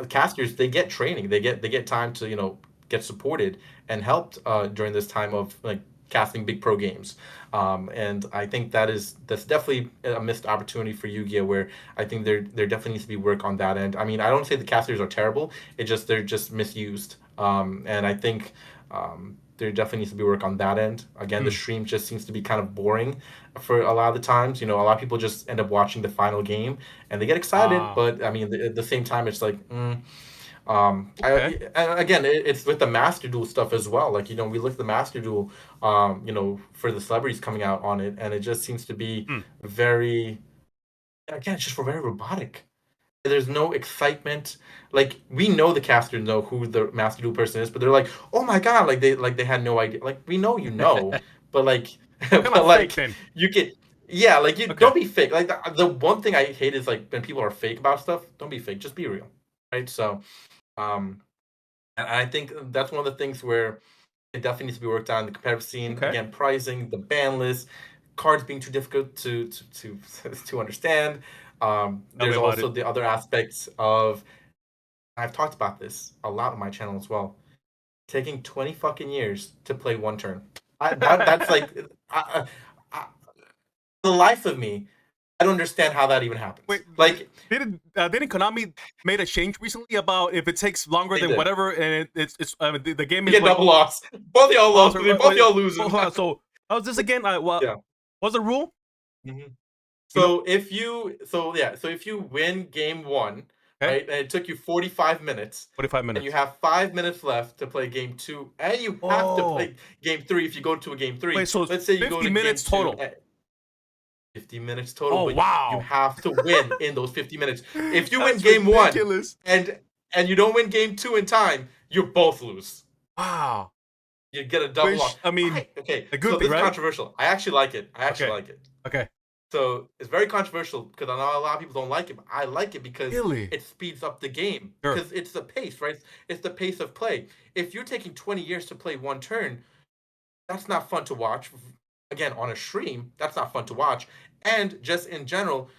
Casters, they get training, they get time to get supported and helped during this time of like casting big pro games. And I think that's definitely a missed opportunity for Yu-Gi-Oh, where I think there definitely needs to be work on that end. I mean, I don't say the casters are terrible. They're just misused. And I think there definitely needs to be work on that end. Again, the Hmm. stream just seems to be kind of boring for a lot of the times. A lot of people just end up watching the final game and they get excited, Ah. but I mean, at the same time, it's like, Okay. again, it's with the Master Duel stuff as well. Like, we look at the Master Duel, for the celebrities coming out on it, and it just seems to be Hmm. very, again, it's just very robotic. There's no excitement. Like, we know the casters know who the Master Duel person is, but they're like, oh my god, like they had no idea. Like, we know but like, Kind of but fake like then. you get. Yeah, like you Okay. don't be fake. Like the one thing I hate is like when people are fake about stuff. Don't be fake. Just be real, right? So, um, and I think that's one of the things where it definitely needs to be worked on. The competitive scene, Okay. again, pricing, the ban list, cards being too difficult to understand. Tell me There's about also it. the other aspects of, I've talked about this a lot on my channel as well. Taking 20 fucking years to play one turn. That's like I, the life of me. I don't understand how that even happens. Wait, Like didn't Konami made a change recently about if it takes longer they than did. whatever, and it's the game You is get what? double loss. Both of y'all Oh, lost. so Both of y'all losing. hold on. So how's this again? What Yeah. what's the rule? Mhm. You know? So if you win game one, Okay. right, and it took you 45 minutes, 45 and you minutes. have 5 minutes left to play game two, and you have to Oh. play game three if you go to a game Wait. three. So it's Let's say you go 50 to game minutes two, total. 50 minutes total, Oh but you wow. have to win in those 50 minutes. If you win That's game one ridiculous. and you don't win game two in time, you both lose. Wow. You get a double loss. Which I mean, Okay, a so good thing, this is right? controversial. I actually like it. I actually Okay. like it. Okay. So it's very controversial because I know a lot of people don't like it, but I like it because Really? it speeds up the game. Sure. Because it's the pace, right? It's the pace of play. If you're taking 20 years to play one turn, that's not fun to watch. Again, on a stream, that's not fun to watch. And just in general,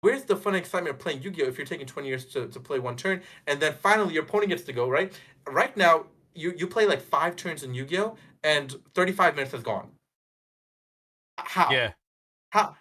where's the fun and excitement of playing Yu-Gi-Oh if you're taking 20 years to play one turn and then finally your opponent gets to go, right? Right now, you play like 5 turns in Yu-Gi-Oh and 35 minutes has gone. How? Yeah. How?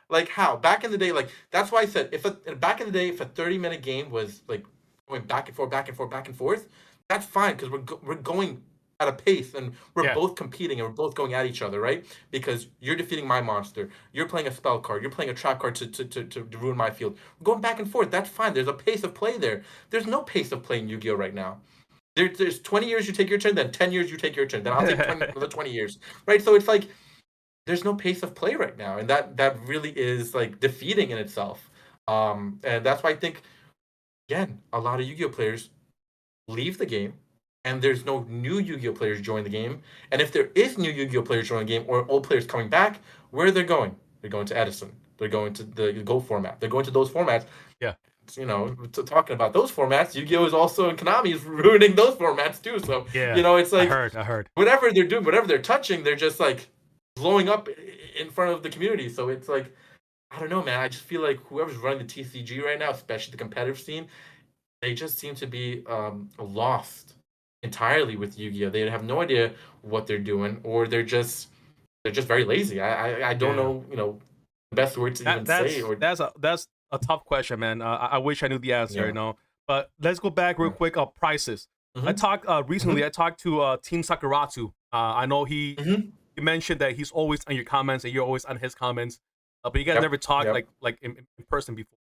Back in the day, like that's why I said back in the day, if a 30-minute game was like going back and forth, back and forth, back and forth, that's fine because we're going at a pace and we're Yeah. both competing and we're both going at each other, right? Because you're defeating my monster, you're playing a spell card, you're playing a trap card to ruin my field. We're going back and forth. That's fine. There's a pace of play there. There's no pace of play in Yu-Gi-Oh right now. There's 20 years you take your turn, then 10 years you take your turn, then I'll take another 20 years, right? So it's like there's no pace of play right now, and that really is like defeating in itself. And that's why I think again a lot of Yu-Gi-Oh players leave the game, and there's no new Yu-Gi-Oh players join the game. And if there is new Yu-Gi-Oh players joining the game or old players coming back, where are they going? They're going to Edison. They're going to the Go format. They're going to those formats. Yeah. Talking about those formats, Yu-Gi-Oh is also in Konami is ruining those formats too. So Yeah. it's I like heard. I heard. whatever they're doing, whatever they're touching, they're just like blowing up in front of the community. So it's like, I don't know, man. I just feel like whoever's running the TCG right now, especially the competitive scene, they just seem to be lost entirely with Yu-Gi-Oh. They have no idea what they're doing, or they're just they're just very lazy. I don't Yeah. know, the best word to even say or That's a tough question, man. I wish I knew the answer, yeah. But let's go back real Yeah. quick. Prices. I Mhm. talked recently. Mhm. I talked to Team Sakuratsu. I know Mhm. he mentioned that he's always on your comments and you're always on his comments. But you guys Yep. never talked Yep. like in person before.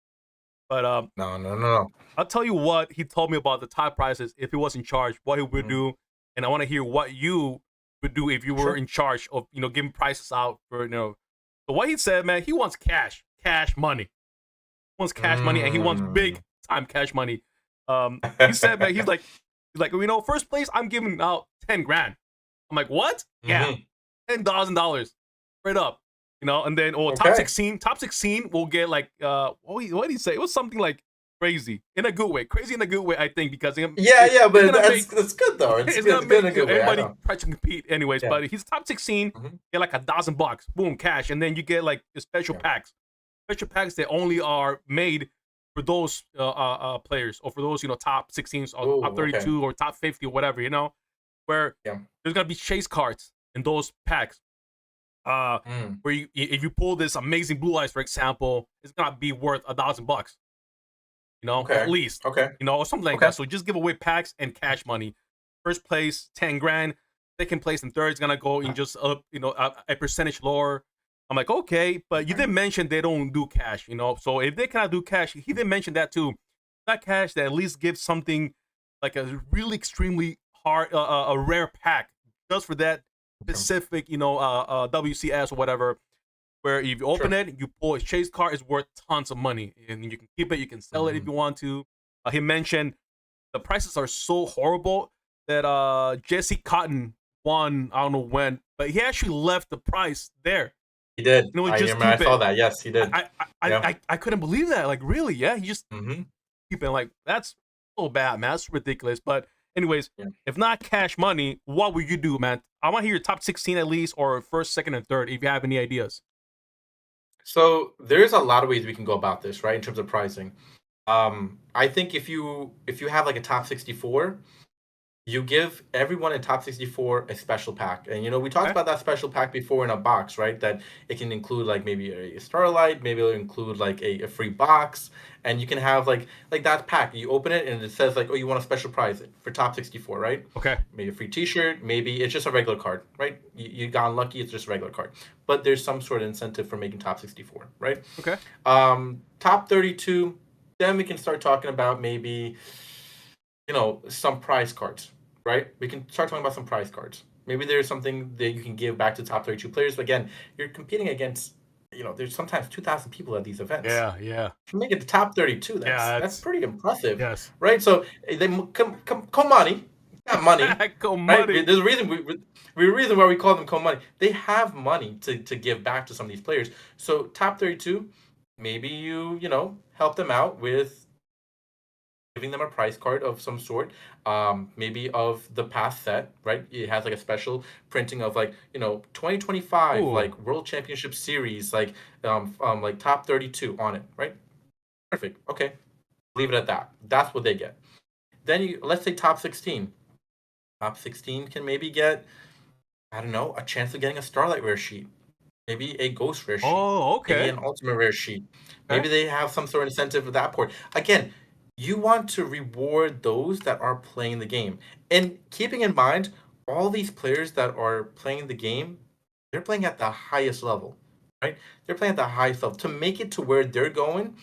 But No, no, no, no. I'll tell you what he told me about the top prices if he was in charge, what he would Mhm. do, and I want to hear what you would do if you were Sure. in charge of giving prices out for. So what he said, man, he wants cash money. He wants cash money, and he wants Mm. big time cash money. He said, man, he's like, first place, I'm giving out 10 grand. I'm like, what? Yeah, Mhm. $10,000 straight up. And then Okay. top 16 will get like what did he say? It was something like crazy in a good way, crazy in a good way, I think, because Yeah, yeah, it's but gonna that's make that's good though. It's it's good. gonna It's good make in a good way. I everybody know. try to compete anyways. Yeah. But he's top 16, Mhm. get like $1,000, boom, cash, and then you get like the Yeah. special packs that only are made for those players, or for those top 16s or top Oh, okay. 32 or top 50 or whatever, where Yeah. there's gonna be chase cards in those packs. Uh, Mm. where if you pull this amazing blue eyes, for example, it's gonna be worth $1,000, at Okay. least, Okay. or something like Okay. that. So just give away packs and cash money. First place, 10 grand. Second place and third is gonna go in just a percentage lower. I'm like, okay, but you Okay. didn't mention they don't do cash, So if they cannot do cash, he didn't mention that too. Not cash, that at least give something like a really extremely hard, a rare pack just for that Okay. specific, WCS or whatever. Where if you open Sure. it, you pull a chase card, is worth tons of money, and you can keep it, you can sell it if Mhm. you want to. He mentioned the prices are so horrible that Jesse Cotton won, I don't know when, but he actually left the price there. He did. And it was I just remember I keep saw it. that. Yes, he did. Yeah. I couldn't believe that. Like, really? Yeah, he just Mhm. keep it. Like, that's so bad, man. That's ridiculous. But anyways, Yeah. if not cash money, what would you do, man? I want to hear your top 16 at least, or first, second, and third, if you have any ideas. So there's a lot of ways we can go about this, right? In terms of pricing. I think if you have like a top 64, you give everyone in top 64 a special pack. And we talked Okay. about that special pack before in a box, right? That it can include like maybe a Starlight, maybe it'll include like a free box, and you can have like that pack. You open it and it says like, oh, you want a special prize for top 64, right? Okay. Maybe a free T-shirt, maybe it's just a regular card, right? You got unlucky, it's just a regular card, but there's some sort of incentive for making top 64, right? Okay. Top 32, then we can start talking about maybe some prize cards, right? We can start talking about some prize cards. Maybe there's something that you can give back to top 32 players. But again, you're competing against, there's sometimes 2,000 people at these events. Yeah. Yeah. If you make it to top 32, Yeah. that's That's pretty impressive, yes. right? So they come money, got money, Go right? money. There's a reason reason why we call them co money. They have money to give back to some of these players. So top 32, maybe you help them out with giving them a price card of some sort, maybe of the past set, right? It has like a special printing of like 2025 Ooh. like World Championship Series, like top 32 on it, right? Perfect. Okay, leave it at that. That's what they get. Then let's say top 16. Top 16 can maybe get, I don't know, a chance of getting a Starlight Rare sheet, maybe a Ghost Rare sheet, Oh, maybe okay. an Ultimate Rare sheet. Okay. Maybe they have some sort of incentive with that port. Again, you want to reward those that are playing the game. And keeping in mind, all these players that are playing the game, they're playing at the highest level, right? They're playing at the highest level. To make it to where they're going,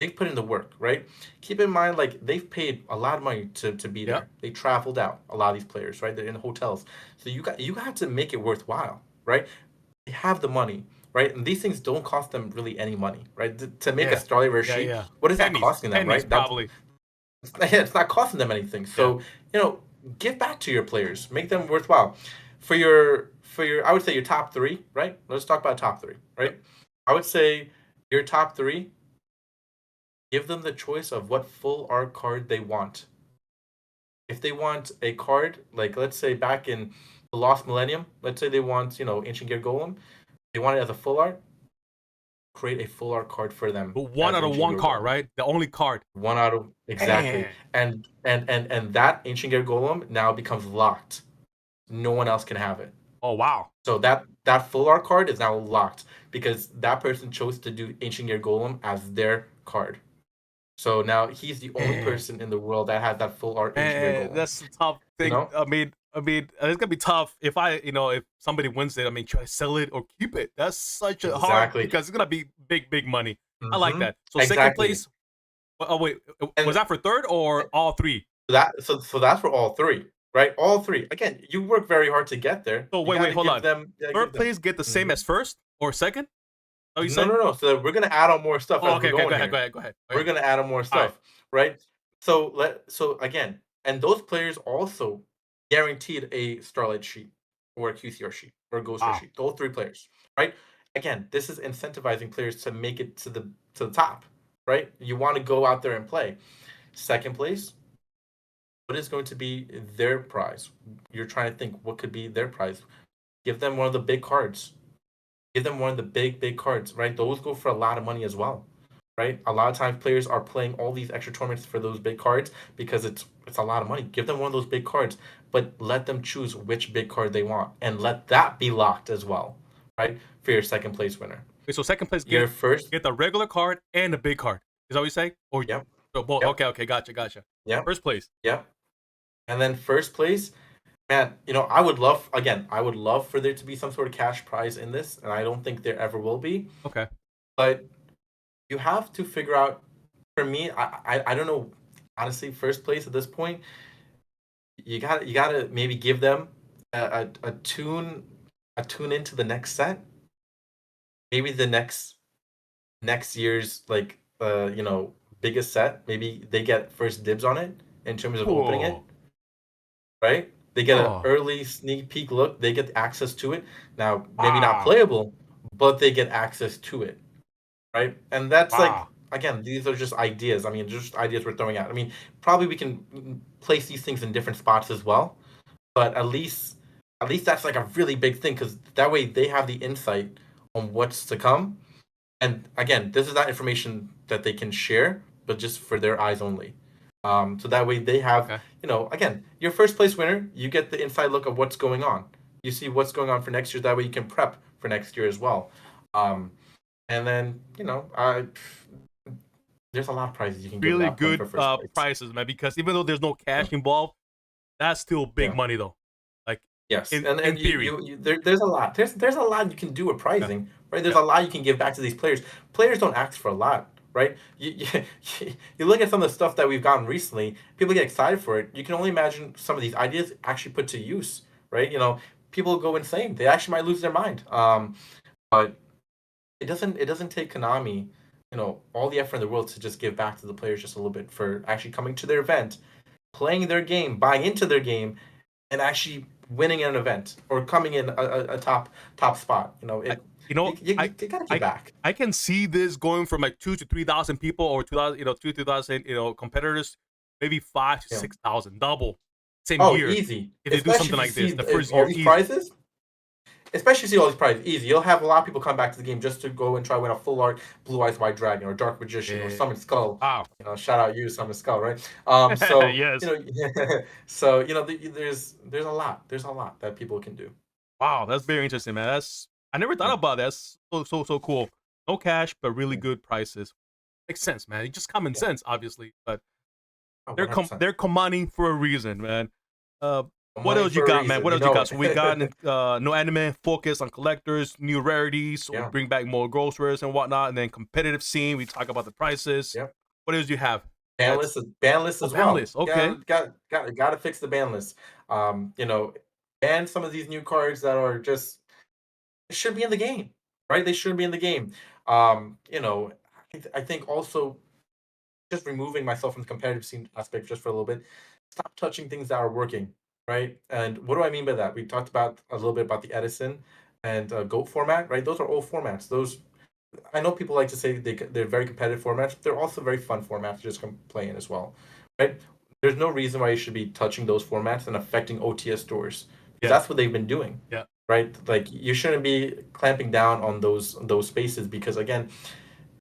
they've put in the work, right? Keep in mind, like they've paid a lot of money to be Yep. there. They traveled out, a lot of these players, right? They're in hotels. So you got to make it worthwhile, right? They have the money, right? And these things don't cost them really any money, right? To make a Yeah. Starly Rare Yeah. sheet, Yeah. what is that Pennies. costing them, Pennies, right? That's probably. it's not costing them anything. Yeah. So, you know, give back to your players, make them worthwhile. For your I would say your top three, right? Let's talk about top three, Yep. right? I would say your top three, give them the choice of what full art card they want. If they want a card, like let's say back in the Lost Millennium, let's say they want, Ancient Gear Golem, they want it as a full art, create a full art card for them But one as out of Ancient one Gear card, Golem. right? The only card. One out of exactly. Man. And that Ancient Gear Golem now becomes locked. No one else can have it. Oh wow. So that full art card is now locked because that person chose to do Ancient Gear Golem as their card. So now he's the only person in the world that has that full art Ancient Gear Golem. That's a tough You thing. know? I mean, it's gonna be tough if if somebody wins it. I mean, try to sell it or keep it. That's such a hard Exactly. because it's gonna be big money. I like that. So second Exactly. place. Oh wait, And was that for third or all three? so that's for all three, right? All three. Again, you work very hard to get there. So You wait, gotta hold give on. them. Third place get the same as first or second? Oh, you said? No. So we're gonna add on more stuff Oh, as okay, we're going go here. ahead, go ahead. We're gonna add on more stuff, right? So again, and those players also guaranteed a Starlight sheet or a QCR sheet or a Ghost sheet. Those three players, right? Again, this is incentivizing players to make it to the top, right? You want to go out there and play. Second place, what is going to be their prize? You're trying to think what could be their prize. Give them one of the big cards. Give them one of the big cards, right? Those go for a lot of money as well, right? A lot of times players are playing all these extra tournaments for those big cards because it's a lot of money. Give them one of those big cards, but let them choose which big card they want and let that be locked as well, right? For your second place winner. Okay, so second place Your first get the regular card and the big card. Is that what you say? Or Yep. So both. Yep. Okay, gotcha. Yep. First place. Yep. And then first place, man, I would love for there to be some sort of cash prize in this, and I don't think there ever will be. Okay. But you have to figure out. For me, I don't know. Honestly, first place at this point, you gotta maybe give them a tune into the next set. Maybe the next year's biggest set. Maybe they get first dibs on it in terms of opening it. Right? They get an early sneak peek look. They get access to it. Now, maybe not playable, but they get access to it. Right? And that's again, these are just ideas. I mean, just ideas we're throwing out. I mean, probably we can place these things in different spots as well. But at least that's like a really big thing because that way they have the insight on what's to come. And again, this is not information that they can share, but just for their eyes only. So that way they have, again, your first place winner, you get the inside look of what's going on. You see what's going on for next year. That way you can prep for next year as well. And then, there's a lot of prizes you can really give good for first place. Prizes, man, because even though there's no cash involved, that's still big money though. Like yes, in theory, there's a lot. There's a lot you can do with pricing, right? There's a lot you can give back to these players. Players don't ask for a lot. Right? You look at some of the stuff that we've gotten recently, people get excited for it. You can only imagine some of these ideas actually put to use, right? People go insane. They actually might lose their mind. But it doesn't take Konami, all the effort in the world to just give back to the players just a little bit for actually coming to their event, playing their game, buying into their game, and actually winning an event or coming in a top spot. You gotta give back. I can see this going from like 2,000 to 3,000 people or 2,000, 2,000, competitors, maybe 5,000 to 6,000, double same year. Easy. If they do something like this, the first all year, these easy. prizes. Especially see all these prizes easy. You'll have a lot of people come back to the game just to go and try to win a full art Blue Eyes White Dragon or Dark Magician or Summon Skull. Wow. Shout out you, Summon Skull, right? So yes. So there's a lot. There's a lot that people can do. Wow, that's very interesting, man. I never thought about that. That's so cool. No cash, but really good prices. Makes sense, man. It's just common sense, obviously, but they're combining for a reason, man. What else you got, man? What else you got? So we got no anime, focus on collectors, new rarities, so we bring back more grocers and whatnot, and then competitive scene. We talk about the prices. Yep. What else do you have? Ban list as well. Ban list. Okay. Got to fix the ban list. Ban some of these new cards that are just should be in the game, right? They should be in the game. I think also just removing myself from the competitive scene aspect just for a little bit. Stop touching things that are working, right? And what do I mean by that? We talked about a little bit about the Edison and GOAT format, right? Those are old formats. Those I know people like to say they're very competitive formats. They're also very fun formats to just come play in as well, right? There's no reason why you should be touching those formats and affecting OTS stores. Yeah. That's what they've been doing. Yeah. Right? Like you shouldn't be clamping down on those spaces because again,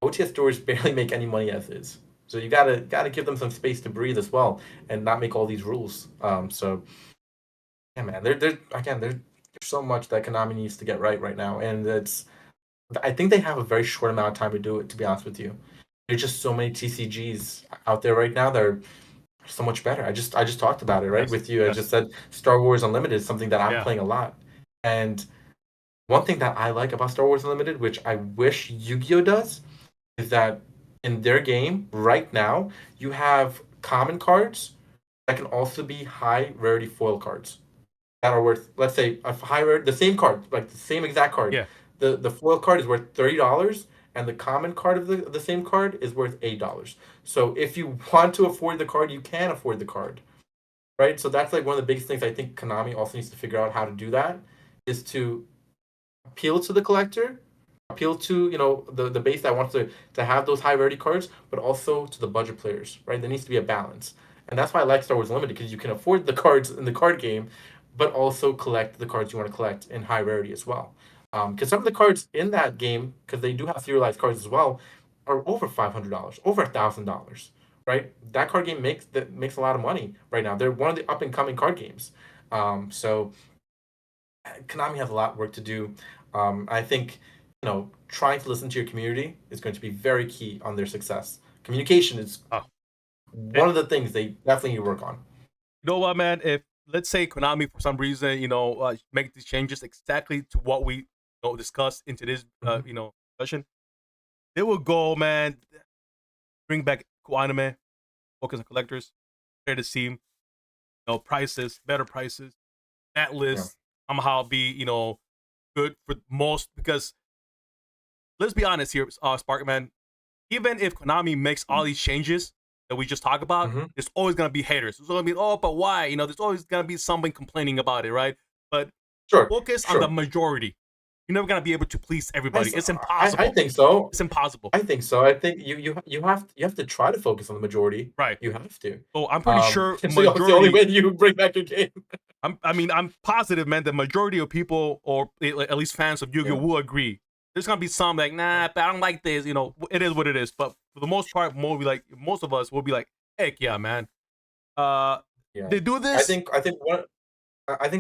OTS stores barely make any money as is. So you gotta give them some space to breathe as well and not make all these rules. So yeah, man, There's so much that Konami needs to get right now, and I think they have a very short amount of time to do it. To be honest with you, there's just so many TCGs out there right now that are so much better. I just talked about it right Yes. with you. I Yes. just said Star Wars Unlimited is something that I'm Yeah. playing a lot, and one thing that I like about Star Wars Unlimited, which I wish Yu-Gi-Oh does, is that in their game right now you have common cards that can also be high rarity foil cards that are worth, let's say, a high rarity, the same card, like the same exact card. Yeah. The foil card is worth $30, and the common card of the same card is worth $8. So if you want to afford the card, you can afford the card, right? So that's like one of the biggest things I think Konami also needs to figure out how to do, that is to appeal to the collector, appeal to the base that wants to have those high rarity cards, but also to the budget players, right? There needs to be a balance, and that's why I like Star Wars Limited, because you can afford the cards in the card game, but also collect the cards you want to collect in high rarity as well. Because some of the cards in that game, because they do have serialized cards as well, are over $500, over $1,000, right? That card game makes a lot of money right now. They're one of the up and coming card games. So Konami has a lot of work to do. I think trying to listen to your community is going to be very key on their success. Communication is Oh. one of the things they definitely need to work on. You know what, man? If let's say Konami for some reason, make these changes exactly to what we discussed into this, discussion, they will go, man. Bring back cool anime, focus on collectors, prepare the team, prices, better prices. That list somehow be good for most, because let's be honest here, Sparkman. Even if Konami makes all these changes that we just talked about, Mm-hmm. there's always gonna be haters. There's gonna be, oh, but why? There's always gonna be someone complaining about it, right? But Sure, focus on the sure. majority. You're never gonna be able to please everybody. It's I impossible. think so. It's impossible. I think so. I think you have to try to focus on the majority. Right. You have to. So I'm pretty sure It's the only majority. way you bring back your game. I'm positive, man. The majority of people, or at least fans of Yu-Gi-Oh, Yeah. will agree. There's gonna be some like, nah, but I don't like this. It is what it is. But for the most part, most of us will be like, heck yeah, man. Yeah. They do this. I think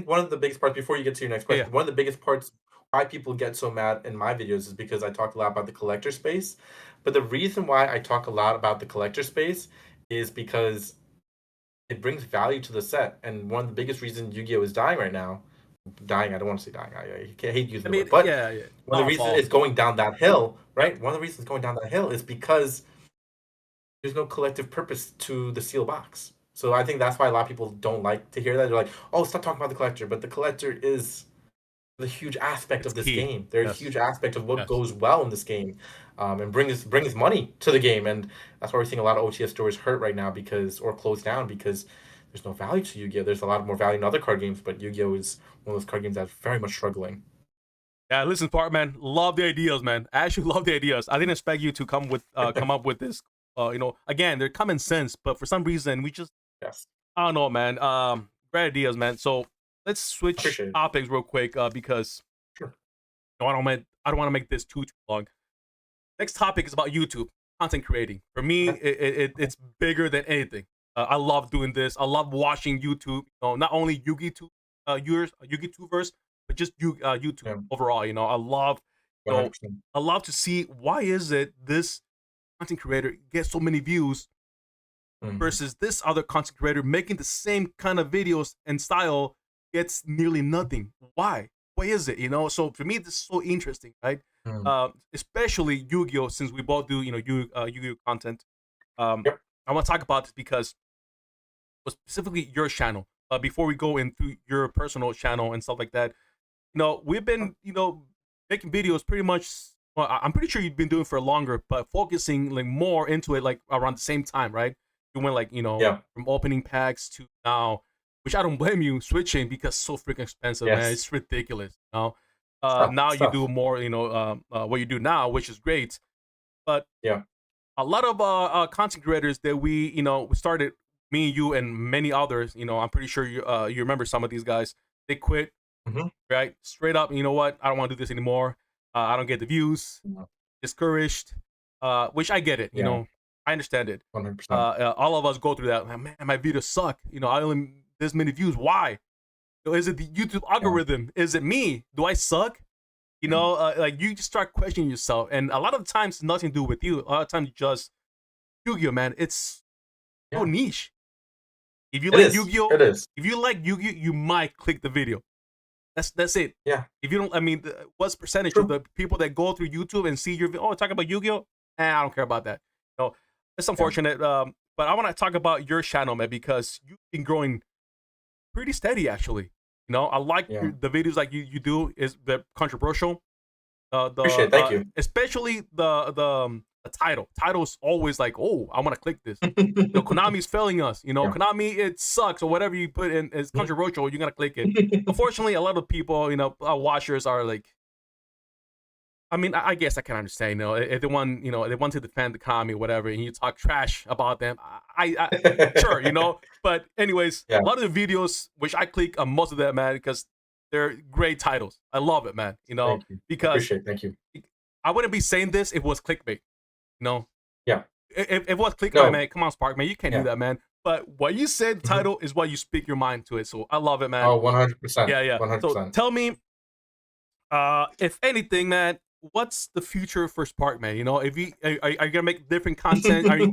one of the biggest parts, before you get to your next question, Yeah. one of the biggest parts why people get so mad in my videos is because I talk a lot about the collector space. But the reason why I talk a lot about the collector space is because it brings value to the set. And one of the biggest reasons Yu-Gi-Oh is dying right now, dying, I don't want to say dying, I hate using the word, but yeah. one of the reasons it's going down that hill, right? One of the reasons it's going down that hill is because there's no collective purpose to the seal box. So I think that's why a lot of people don't like to hear that. They're like, "Oh, stop talking about the collector," but the collector is the huge aspect It's of this key. game. They're a Yes. huge aspect of what Yes. goes well in this game, and brings money to the game. And that's why we're seeing a lot of OTS stores hurt right now or closed down, because there's no value to Yu-Gi-Oh. There's a lot more value in other card games, but Yu-Gi-Oh is one of those card games that's very much struggling. Yeah, listen, Sparkman, love the ideas, man. I actually love the ideas. I didn't expect you to come up with this. Again, they're common sense, but for some reason we just, Yes, I don't know, man. Great ideas, man. So let's switch appreciate it. topics real quick, because Sure. I don't want to make this too long. Next topic is about YouTube content creating. For me, it's bigger than anything. I love doing this. I love watching YouTube. Not only Yugitubers, but just YouTube Yeah, overall. I love, you know, 100%. I love to see why is it this content creator gets so many views Mhm. versus this other content creator making the same kind of videos and style gets nearly nothing. Why? Why is it? So for me, this is so interesting, right? Mm. Especially Yu-Gi-Oh, since we both do, Yu-Gi-Oh content. Um, Yep. I want to talk about this because, well, specifically your channel. Before we go into your personal channel and stuff like that, we've been, making videos pretty much. Well, I'm pretty sure you've been doing for longer, but focusing like more into it like around the same time, right? You went like Yeah. from opening packs to now, which I don't blame you switching because it's so freaking expensive, man. Yes. It's ridiculous. Tough. Now It's you do tough. more, what you do now, which is great. But Yeah. a lot of content creators that we started, me and you and many others, I'm pretty sure you remember some of these guys. They quit, Hmm. right? Straight up, you know what? I don't want to do this anymore. I don't get the views, discouraged, which I get it. Yeah. I understand it. 100%. All of us go through that. Man, my videos suck. I only this many views. Why? Is it the YouTube Yeah. algorithm? Is it me? Do I suck? You know, like you just start questioning yourself, and a lot of the times it's nothing to do with you. A lot of times, just Yu-Gi-Oh, man, it's so Yeah. niche. If you It like is. Yu-Gi-Oh, It is. if you like Yu-Gi-Oh, you might click the video. That's it. Yeah. If you don't, I mean, what's percentage of True. the people that go through YouTube and see your talk about Yu-Gi-Oh? I don't care about that. No, it's Yeah. unfortunate. But I want to talk about your channel, man, because you've been growing pretty steady, actually. You know, I like Yeah. the videos like you do is the controversial. Appreciate it. Thank you. Especially the title. Title's always like, oh, I want to click this. You know, Konami's failing us. You know, Yeah. Konami, it sucks, or whatever you put in is controversial. You're gonna click it. Unfortunately, a lot of people, you know, watchers are like, I mean, I guess I can understand. You know, if they want, you know, they want to defend the Konami or whatever, and you talk trash about them, sure, you know. But anyways, Yeah. a lot of the videos which I click on most of them, man, because they're great titles. I love it, man. You know, Thank you. because Appreciate it. Thank you. I wouldn't be saying this if it was clickbait. You know, Yeah. if it was clickbait, No. man, come on, Spark, man, you can't do Yeah. that, man. But what you said, the title is what you speak your mind to it. So I love it, man. Oh, 100%. Yeah, yeah. So 100%. tell me, if anything, man, what's the future for Sparkman? You know, if you are you gonna make different content? Are you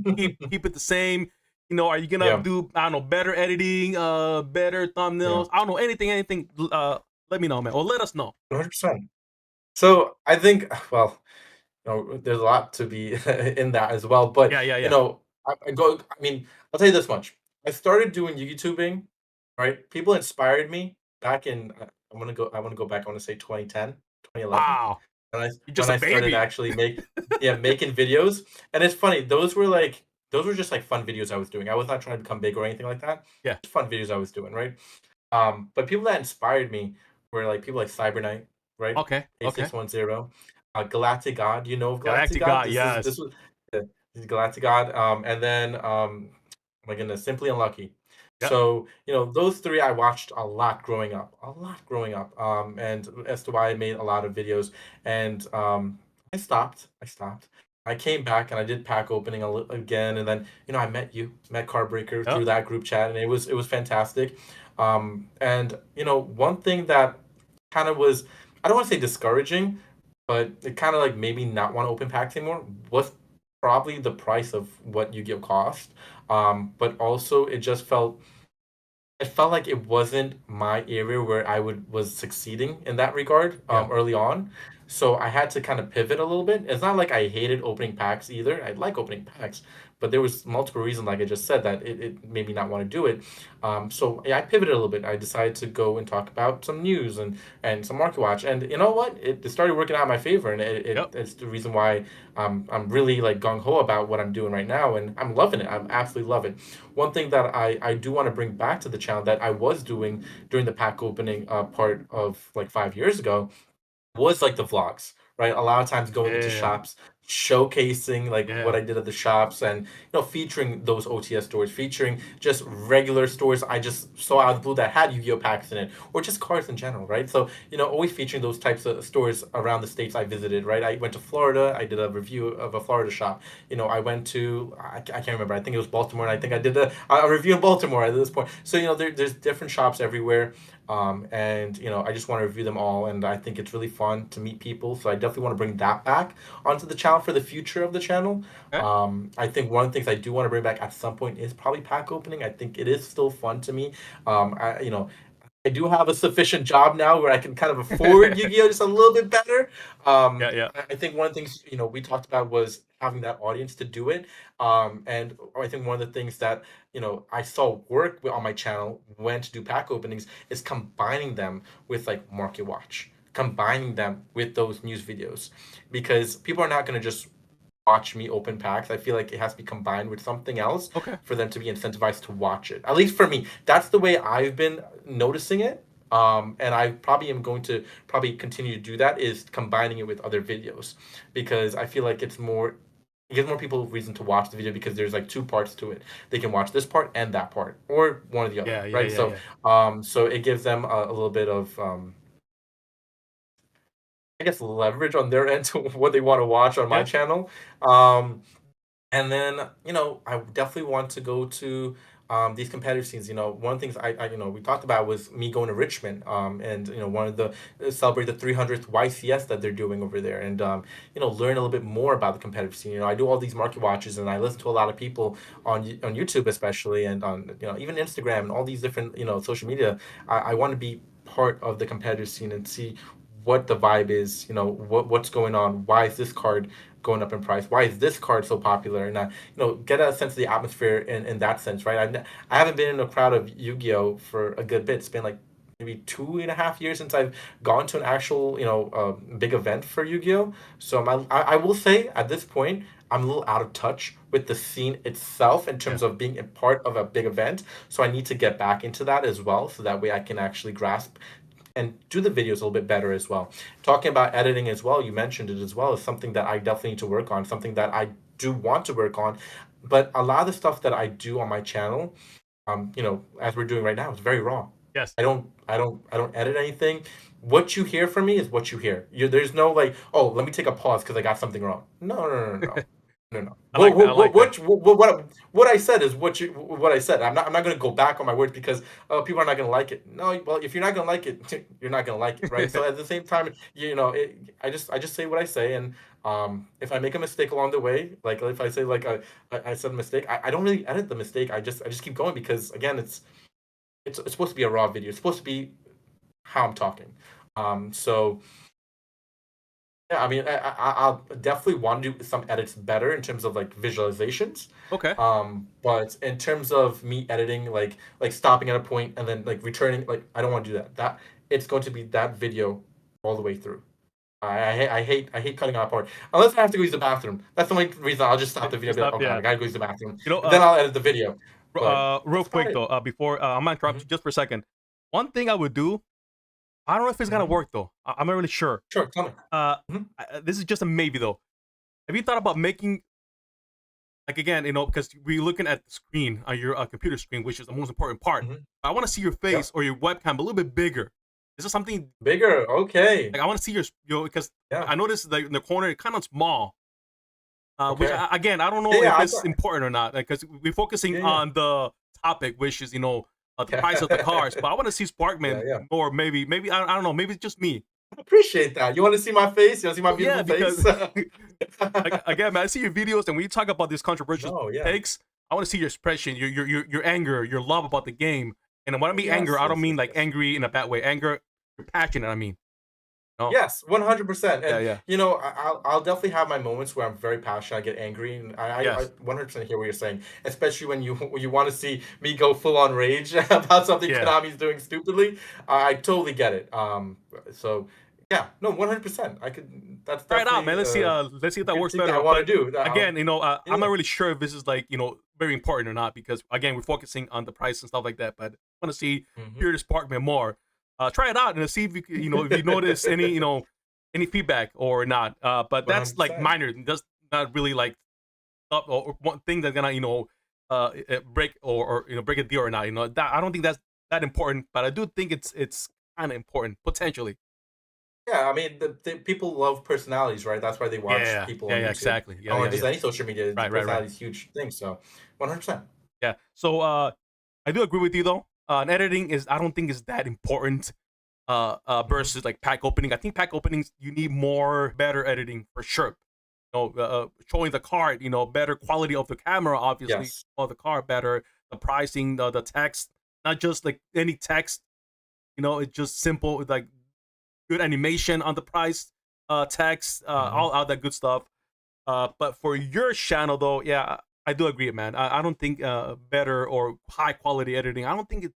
keep it the same? You know, are you gonna Yeah. do, I don't know, better editing, better thumbnails? Yeah. I don't know, anything. Let me know, man, or let us know. 100%. So I think, well, you know, there's a lot to be in that as well. But Yeah, yeah, you yeah. know, I go. I mean, I'll tell you this much. I started doing YouTubing, right? People inspired me back in. I'm gonna go. I want to go back. I want to say 2010, 2011. Wow, When I you're just when a I started baby. actually making videos. And it's funny. Those were just like fun videos I was doing. I was not trying to become big or anything like that. Yeah. Just fun videos I was doing, right? But people that inspired me were like people like Cyber Knight, right? Okay. Okay. 8610, Galactic God. You know of Galactic Galactic God? God. This Yes. was yeah, this is Galactic God. And then my goodness, Simply Unlucky. Yep. So you know those three I watched a lot growing up, and as to why I made a lot of videos, and I stopped. I came back and I did pack opening again, and then you know I met Cardbreaker through Yep. that group chat, and it was fantastic. And you know one thing that kind of was, I don't want to say discouraging, but it kind of like made me not want to open packs anymore was probably the price of what Yu-Gi-Oh cost. But also it felt like it wasn't my area where I was succeeding in that regard Yeah. early on. So I had to kind of pivot a little bit. It's not like I hated opening packs either. I like opening packs, but there was multiple reasons, like I just said, that it made me not want to do it. So yeah, I pivoted a little bit. I decided to go and talk about some news and some market watch. And you know what? It started working out in my favor, and Yep. it's the reason why I'm really like gung ho about what I'm doing right now, and I'm loving it. I absolutely love it. One thing that I do want to bring back to the channel that I was doing during the pack opening part of like 5 years ago was like the vlogs, right? A lot of times going into Yeah. shops, showcasing like what Yeah. I did at the shops, and featuring those OTS stores, featuring just regular stores I just saw out of the blue that had Yu-Gi-Oh packs in it, or just cards in general, right? So always featuring those types of stores around the states I visited, right? I went to Florida, I did a review of a Florida shop. I went to, I can't remember, I think it was Baltimore, and I think I did a review in Baltimore at this point. So there's different shops everywhere. And I just want to review them all, and I think it's really fun to meet people. So I definitely want to bring that back onto the channel for the future of the channel. Okay. I think one of the things I do want to bring back at some point is probably pack opening. I think it is still fun to me. I do have a sufficient job now where I can kind of afford Yu-Gi-Oh just a little bit better. Yeah. Yeah. I think one of the things we talked about was having that audience to do it. And I think one of the things that I saw work on my channel when to do pack openings is combining them with like Market Watch, combining them with those news videos, because people are not going to just watch me open packs. I feel like it has to be combined with something else Okay. for them to be incentivized to watch it. At least for me, that's the way I've been noticing it. And I probably am going to probably continue to do that, is combining it with other videos, because I feel like it gives more people reason to watch the video, because there's like two parts to it. They can watch this part and that part, or one or the other, Yeah. Yeah. right? Yeah. So, Yeah. so it gives them a little bit of, I guess, leverage on their end to what they want to watch on my Yeah. channel. And then, I definitely want to go to these competitive scenes, one of the things we talked about was me going to Richmond, and one of the celebrate the 300th YCS that they're doing over there, and learn a little bit more about the competitive scene. I do all these market watches, and I listen to a lot of people on YouTube, especially, and on even Instagram and all these different social media. I want to be part of the competitive scene and see what the vibe is, what's going on, why is this card going up in price, why is this card so popular, and get a sense of the atmosphere in that sense, right? I haven't been in a crowd of Yu-Gi-Oh for a good bit. It's been like maybe 2.5 years since I've gone to an actual big event for Yu-Gi-Oh. So I will say at this point I'm a little out of touch with the scene itself in terms of being a part of a big event. So I need to get back into that as well, so that way I can actually grasp and do the videos a little bit better as well. Talking about editing as well, you mentioned it as well, is something that I definitely need to work on, something that I do want to work on. But a lot of the stuff that I do on my channel, as we're doing right now, is very raw. Yes. I don't edit anything. What you hear from me is what you hear. There's no like, oh, let me take a pause because I got something wrong. No. No. What I said is what I said. I'm not going to go back on my words because people are not going to like it. No, well, if you're not going to like it, you're not going to like it, right? So at the same time, I just say what I say, and if I make a mistake along the way, like if I say like I said a mistake, I don't really edit the mistake. I just keep going because again, it's supposed to be a raw video. It's supposed to be how I'm talking. So. Yeah, I mean, I'll definitely want to do some edits better in terms of like visualizations. Okay. But in terms of me editing, like stopping at a point and then like returning, like I don't want to do that. That it's going to be that video all the way through. I hate cutting out part unless I have to go use the bathroom. That's the only reason I'll just stop the video. Stop, Oh God, I gotta go use the bathroom. Then I'll edit the video. Real quick though, before I'm gonna interrupt you just for a second. One thing I would do. I don't know if it's gonna work though. I'm not really sure. Sure, tell me. This is just a maybe though. Have you thought about making, like again, because we're looking at the screen on your computer screen, which is the most important part. I want to see your face or your webcam a little bit bigger. Is this something bigger? Okay. Like I want to see your because I noticed in the corner it's kind of small. Which again, I don't know if it's important or not, because we're focusing on the topic, which is the price of the cars, but I want to see Sparkman or maybe I don't know, maybe it's just me. I appreciate that. You want to see my face? You want to see my beautiful face? Again, man, I see your videos, and when you talk about these controversial takes, I want to see your expression, your anger, your love about the game. And when I mean anger, I don't mean like angry in a bad way. Anger, you're passionate. I mean. No? Yes, 100%. And I'll definitely have my moments where I'm very passionate. I get angry, and I 100% hear what you're saying. Especially when you want to see me go full on rage about something Konami's doing stupidly. I totally get it. So yeah, no, 100%. I could. That's right out, man. Let's see if that works better. I want to do again. I'm not really sure if this is like very important or not, because again we're focusing on the price and stuff like that. But I want to see hear this Sparkman more. Try it out and see if you if you notice any any feedback or not. But that's 100%. Like minor. That's not really like up or one thing that's gonna break or break a deal or not. That I don't think that's that important. But I do think it's kind of important potentially. Yeah, I mean, the people love personalities, right? That's why they watch people. Yeah, exactly. Or just any social media. Personality is a huge thing. So 100%. Yeah. So I do agree with you though. And editing I don't think is that important versus like pack opening. I think pack openings you need better editing for sure. Showing the card, better quality of the camera, obviously, of the card better, the pricing, the text, not just like any text. It's just simple, like good animation on the price, text, all that good stuff. But for your channel though, yeah, I do agree, man. I don't think better or high quality editing. I don't think it's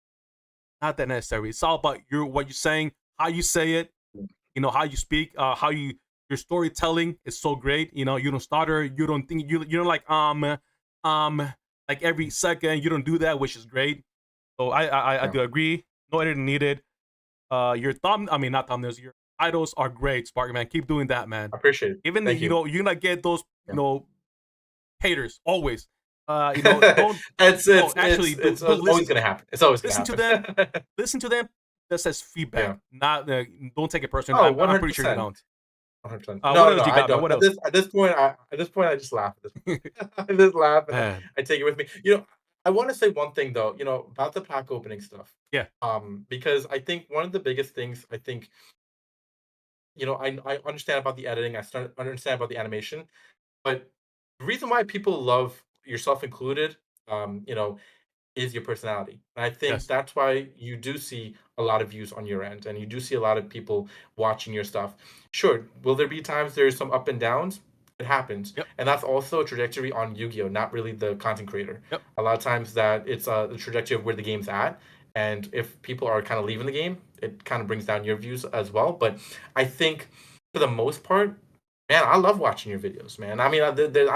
not that necessary. It's all about what you're saying, how you say it, how you speak, how your storytelling is so great. You don't stutter. You don't think you don't like like every second. You don't do that, which is great. So I do agree. No editing needed. Your not thumbnails. Your titles are great, Sparkman. Keep doing that, man. I appreciate it. Even Thank you. You're gonna get those haters always. Don't. It's always gonna happen. It's always listen gonna happen. to them. Listen to them. Just as feedback. Not don't take it personally. Oh, I'm pretty sure you don't. 100%. What else you I got? don't. What else? At this point, I just laugh. I just laugh. And I take it with me. I want to say one thing though, about the pack opening stuff. Yeah. Because I think one of the biggest things I think, I understand about the editing, understand about the animation, but the reason why people love, yourself included, is your personality. And I think Yes. that's why you do see a lot of views on your end and you do see a lot of people watching your stuff. Sure, will there be times there's some up and downs? It happens. Yep. And that's also a trajectory on Yu-Gi-Oh, not really the content creator. Yep. A lot of times that it's the trajectory of where the game's at. And if people are kind of leaving the game, it kind of brings down your views as well. But I think for the most part, man, I love watching your videos, man. I mean, I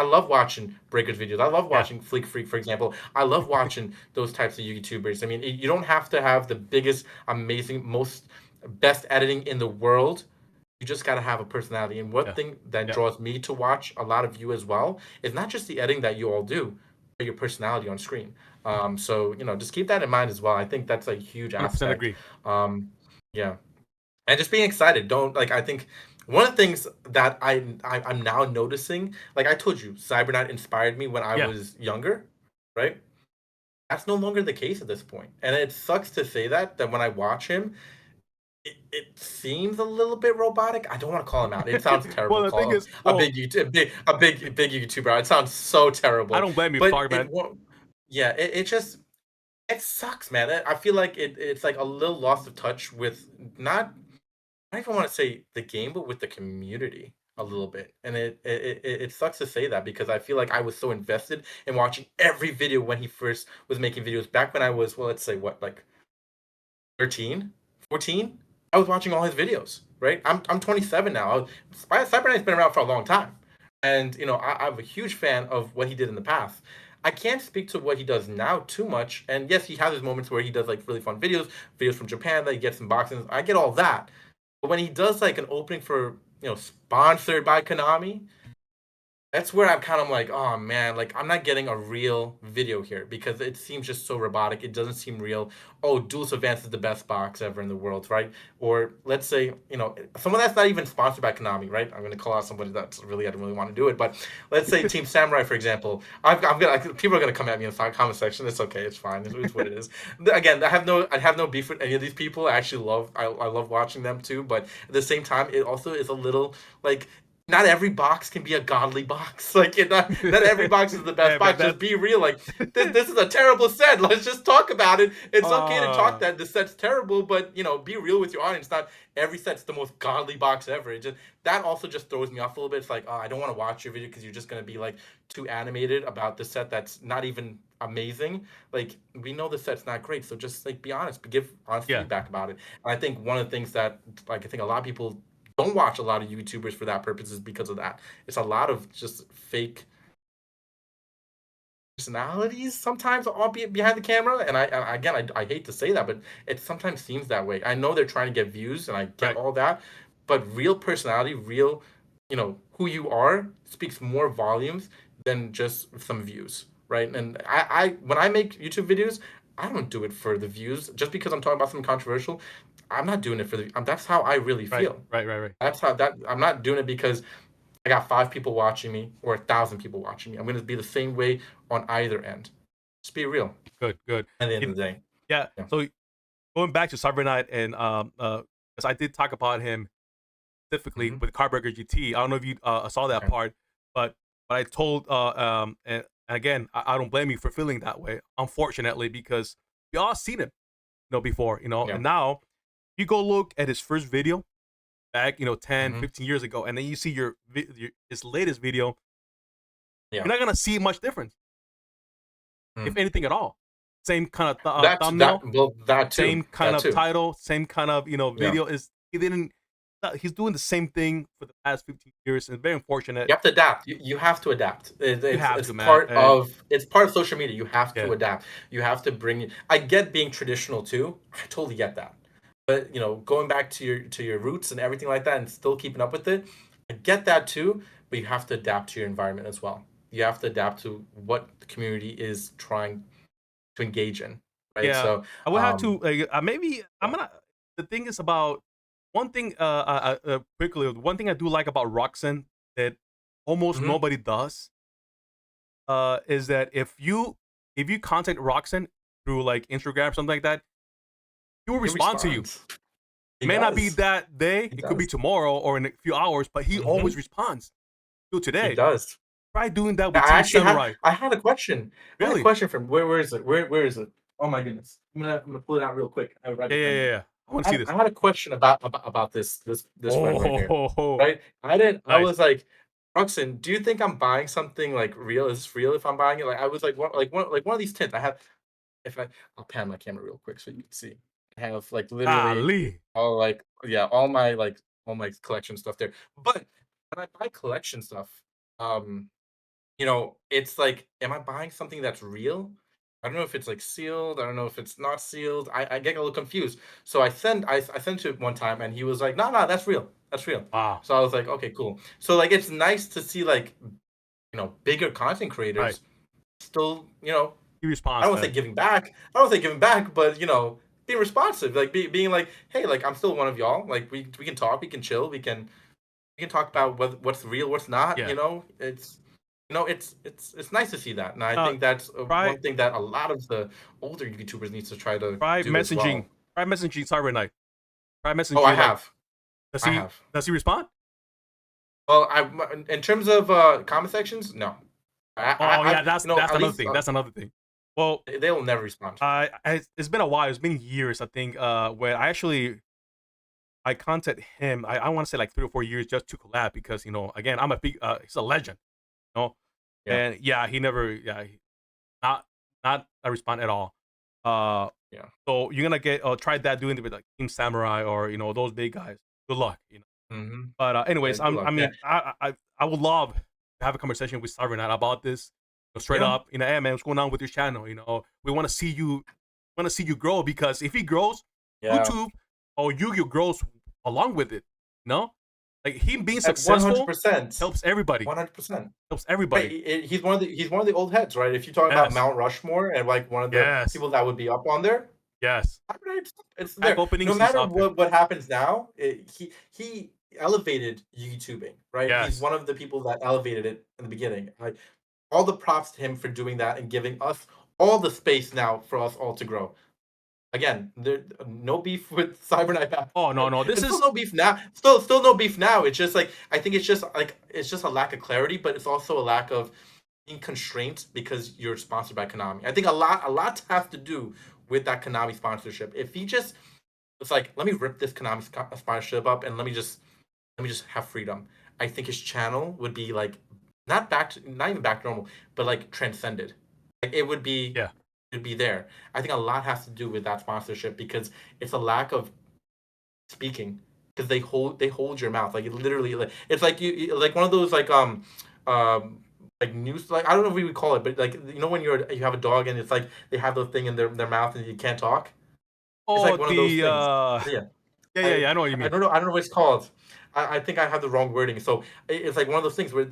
love watching Breaker's videos. I love Yeah. watching Fleek Freak, for example. I love watching those types of YouTubers. I mean, you don't have to have the biggest, amazing, most best editing in the world. You just got to have a personality. And one Yeah. thing that Yeah. draws me to watch a lot of you as well is not just the editing that you all do, but your personality on screen. So just keep that in mind as well. I think that's a huge 100% aspect. agree. Yeah, and just being excited. Don't like. I think one of the things that I'm now noticing, like I told you, Cyberknight inspired me when I Yeah. was younger, right? That's no longer the case at this point, and it sucks to say that when I watch him, it seems a little bit robotic. I don't want to call him out. It sounds terrible Well, to the thing call is, a big YouTube, big YouTuber. It sounds so I terrible, don't blame you, but sorry, man. yeah, it just it sucks, man. I feel like it's like a little lost of touch with not I don't even want to say the game, but with the community a little bit. And it sucks to say that because I feel like I was so invested in watching every video when he first was making videos back when I was, well, let's say what, like 13, 14. I was watching all his videos, right? I'm 27 now. Cyber has been around for a long time. And, I'm a huge fan of what he did in the past. I can't speak to what he does now too much. And yes, he has his moments where he does like really fun videos from Japan that he gets unboxings. I get all that. But when he does like an opening for, sponsored by Konami, that's where I'm kind of like, oh man, like I'm not getting a real video here because it seems just so robotic. It doesn't seem real. Oh, Duelist Advance is the best box ever in the world, right? Or let's say, someone that's not even sponsored by Konami, right? I'm gonna call out somebody that's really I don't really want to do it, but let's say Team Samurai, for example. I'm gonna people are gonna come at me in the comment section. It's okay, it's fine. It's what it is. Again, I have no beef with any of these people. I love watching them too, but at the same time, it also is a little like not every box can be a godly box. Like not every box is the best Yeah, box. man, Just be real. Like this is a terrible set. Let's just talk about it. It's okay to talk uh, that the set's terrible, but be real with your audience. Not every set's the most godly box ever. It just that also just throws me off a little bit. It's like, oh, I don't want to watch your video because you're just gonna be like too animated about the set that's not even amazing. Like we know the set's not great, so just like be honest, give honest yeah, feedback about it. And I think one of the things that like I think a lot of people don't watch a lot of YouTubers for that purpose is because of that. It's a lot of just fake personalities sometimes all behind the camera, and I hate to say that, but it sometimes seems that way. I know they're trying to get views, and I get right. all that, but real personality, real, who you are, speaks more volumes than just some views, right? And I when I make YouTube videos, I don't do it for the views just because I'm talking about something controversial. I'm not doing it for the. That's how I really Right, feel. right. That's how that I'm not doing it because I got 5 people watching me or 1,000 people watching me. I'm going to be the same way on either end. Just be real Good, good. at the end You- of the day. yeah. Yeah. So going back to Cyber Knight and because I did talk about him specifically Mhm. with Carburger GT. I don't know if you saw that Okay. part, but I told and again, I don't blame you for feeling that way. Unfortunately, because we all seen him, before, Yeah. and now you go look at his first video back, 10, Mhm. 15 years ago, and then you see his latest video, Yeah. you're not gonna see much difference, if Mm. anything at all. Same kind of thumbnail, That too. same kind That of too. title, same kind of Yeah. video. Is he didn't? He's doing the same thing for the past 15 years, and it's very unfortunate. You have to adapt. You have to adapt. You have It's to, man. And part of social media. You have to yeah, adapt. You have to bring. I get being traditional too. I totally get that. But going back to your roots and everything like that, and still keeping up with it, I get that too. But you have to adapt to your environment as well. You have to adapt to what the community is trying to engage in, right? yeah. So, I would have to maybe I'm yeah. gonna. The thing is about one thing. Quickly, one thing I do like about Roxanne that almost Mhm. nobody does. Is that if you if you contact Roxanne through like Instagram or something like that, he will He respond to you. responds. It may not be Does. that day, He it could be does. tomorrow or in a few hours, but he always responds. Till He today. does. Try doing that I with Team actually Samurai. I had a question. I had a Really? question from where is it? Where is it? Oh my goodness. I'm gonna pull it out real quick. I have it right behind me. Yeah. I want to see this. I had a question about this friend right here. Oh, Right? I nice. was like, Roxanne, do you think I'm buying something like real? Is this real if I'm buying it? Like I was like one of these tints. I have if I'll pan my camera real quick so you can see. I have like literally Ali. all all my collection stuff there. But when I buy collection stuff, um it's like, am I buying something that's real? I don't know if it's like sealed. I don't know if it's not sealed. I get a little confused. So I sent to him one time and he was like, no, that's real. That's real. Wow. So I was like, okay, cool. So like it's nice to see like, bigger content Right. creators still, He I responds. don't want to say giving back. I don't want to say giving back, but being responsive, like being like, hey, like I'm still one of y'all. Like we can talk, we can chill, we can talk about what's real, what's not. Yeah. It's nice to see that, and I Uh, think that's try one thing that a lot of the older YouTubers needs to try to try do as messaging. well. Try messaging Cyber Knight. Try Oh, messaging. Like, does I he have. does he respond? Well, in terms of comment sections, no. Oh yeah, that's At another least thing. That's another thing. Well, they will never respond. it's been a while. It's been years, I think. When I contacted him. I want to say like 3 or 4 years just to collab because again I'm a big he's a legend. Yeah, And yeah, he never not a respond at all. Uh, yeah. so you're gonna get try that doing it with like Team Samurai or those big guys. Good luck. Mm-hmm. But Yeah, anyways, good luck. Yeah, I would love to have a conversation with Cyber Knight about this. Straight yeah, up, hey man, what's going on with your channel? We want to see you grow because if he grows, yeah. YouTube or Yu-Gi-Oh grows along with it. Like him being At successful 100%. helps everybody. 100%. Helps everybody. He's one of the old heads, right? If you talk about Yes. Mount Rushmore and like one of the Yes. people that would be up on there, Yes. it's Pack there. No openings, he's matter up there. what happens now, he elevated YouTubing, right? He's Yes. one of the people that elevated it in the beginning. Like all the props to him for doing that and giving us all the space now for us all to grow. Again, there no beef with Cyber Knight back Oh then. no, this There's is still no beef now. Still no beef now. It's just like I think it's just a lack of clarity, but it's also a lack of being constrained because you're sponsored by Konami. I think a lot has to do with that Konami sponsorship. If he just it's like let me rip this Konami sponsorship up and let me just have freedom. I think his channel would be like not even back to normal, but like transcended. Like it would be yeah. there. I think a lot has to do with that sponsorship because it's a lack of speaking because they hold your mouth like it literally like it's like you like one of those like news like I don't know what we would call it but like when you have a dog and it's like they have the thing in their mouth and you can't talk. It's Oh like one of those the things. Yeah. yeah, I know what you I mean. don't know what it's called. I think I have the wrong wording. So it's like one of those things where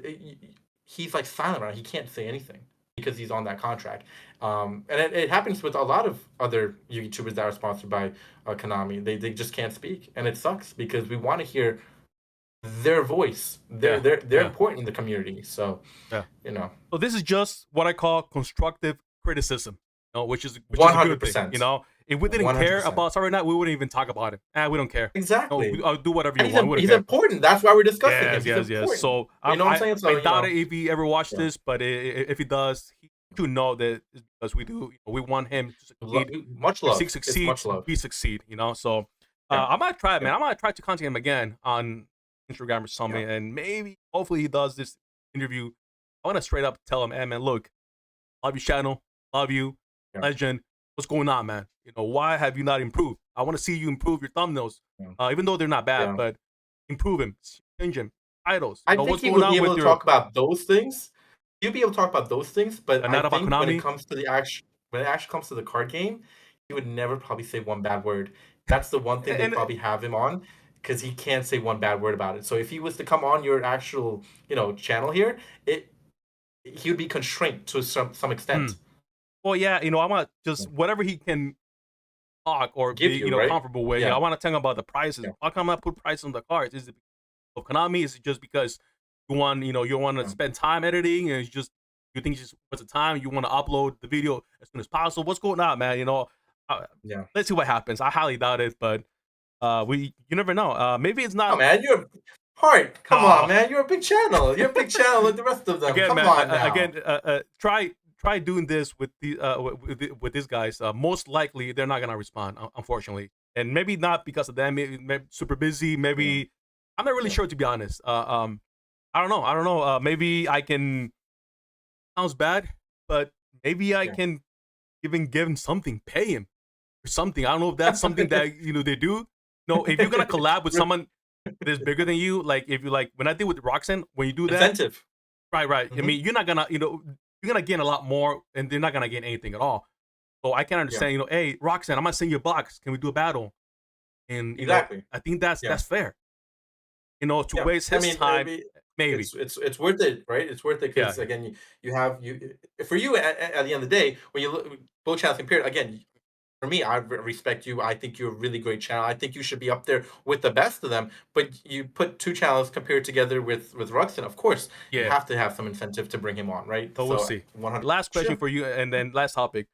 he's like silent around. He can't say anything because he's on that contract. And it happens with a lot of other YouTubers that are sponsored by Konami. They just can't speak, and it sucks because we want to hear their voice. They're important in the community. So Yeah. So this is just what I call constructive criticism, which is a good thing. 100%. If we didn't care 100%. about Sorry Night, we wouldn't even talk about it. We don't care. Exactly. I'll do whatever you And want. he's important. That's why we're discussing him. Yes. He's important. So You know what I'm saying? So, I doubt it if he ever watched this, but if he does, he should know that because we do, we want him to succeed. Much love. If he succeeds, much love. we succeed. So I might try it, man. I might try to contact him again on Instagram or something, and maybe, hopefully, he does this interview. I want to straight up tell him, hey, man, look, love your channel, love you, legend. What's going on, man? Why have you not improved? I want to see you improve your thumbnails, even though they're not bad, but improve them, change them, titles. I think he would be able to talk about those things. He'll be able to talk about those things, but I think when it comes to when it actually comes to the card game, he would never probably say one bad word. That's the one thing they probably have him on because he can't say one bad word about it. So if he was to come on your actual channel here, he would be constrained to some extent. Well, yeah, I want just whatever he can talk or give be comfortable with. I want to tell him about the prices. How come I put prices on the cards? Is it of Konami? Is it just because you want to spend time editing and it's just You think just what's the time? You want to upload the video as soon as possible? What's going on, man? Yeah. Let's see what happens. I highly doubt it, but you never know. Maybe it's Oh not. man, you're Heart. Come on, Oh, man. You're a big channel. You're a big channel like the rest of them. again, Come man. on now. Again, try doing this with with these guys. Most likely, they're not gonna respond, unfortunately, and maybe not because of them. Maybe super busy. Yeah. Maybe I'm not really Yeah. sure, to be honest. I don't know. I don't know. Maybe I can. Sounds bad, but maybe I Yeah. can even give him something, pay him or something. I don't know if that's something that they do. No, if you're gonna collab with someone that is bigger than you, like if you like when I did with Roxanne, when you do that, Incentive. right. I Hmm. mean, you're not gonna, you're gonna gain a lot more, and they're not gonna gain anything at all. So I can Yeah. understand, hey, Roxanne, I'm gonna send you a box. Can we do a battle? And Exactly. I think that's Yeah. fair. To Yeah. waste I his mean, time, maybe. it's worth it, right? It's worth it Yeah, because again, you have you for you at the end of the day when you look both channels compared again. For me, I respect you. I think you're a really great channel. I think you should be up there with the best of them. But you put two channels compared together with Ruxin, of course, you yeah. have to have some incentive to bring him on, right? But we'll So see. 100. Last question Sure. for you, and then last topic.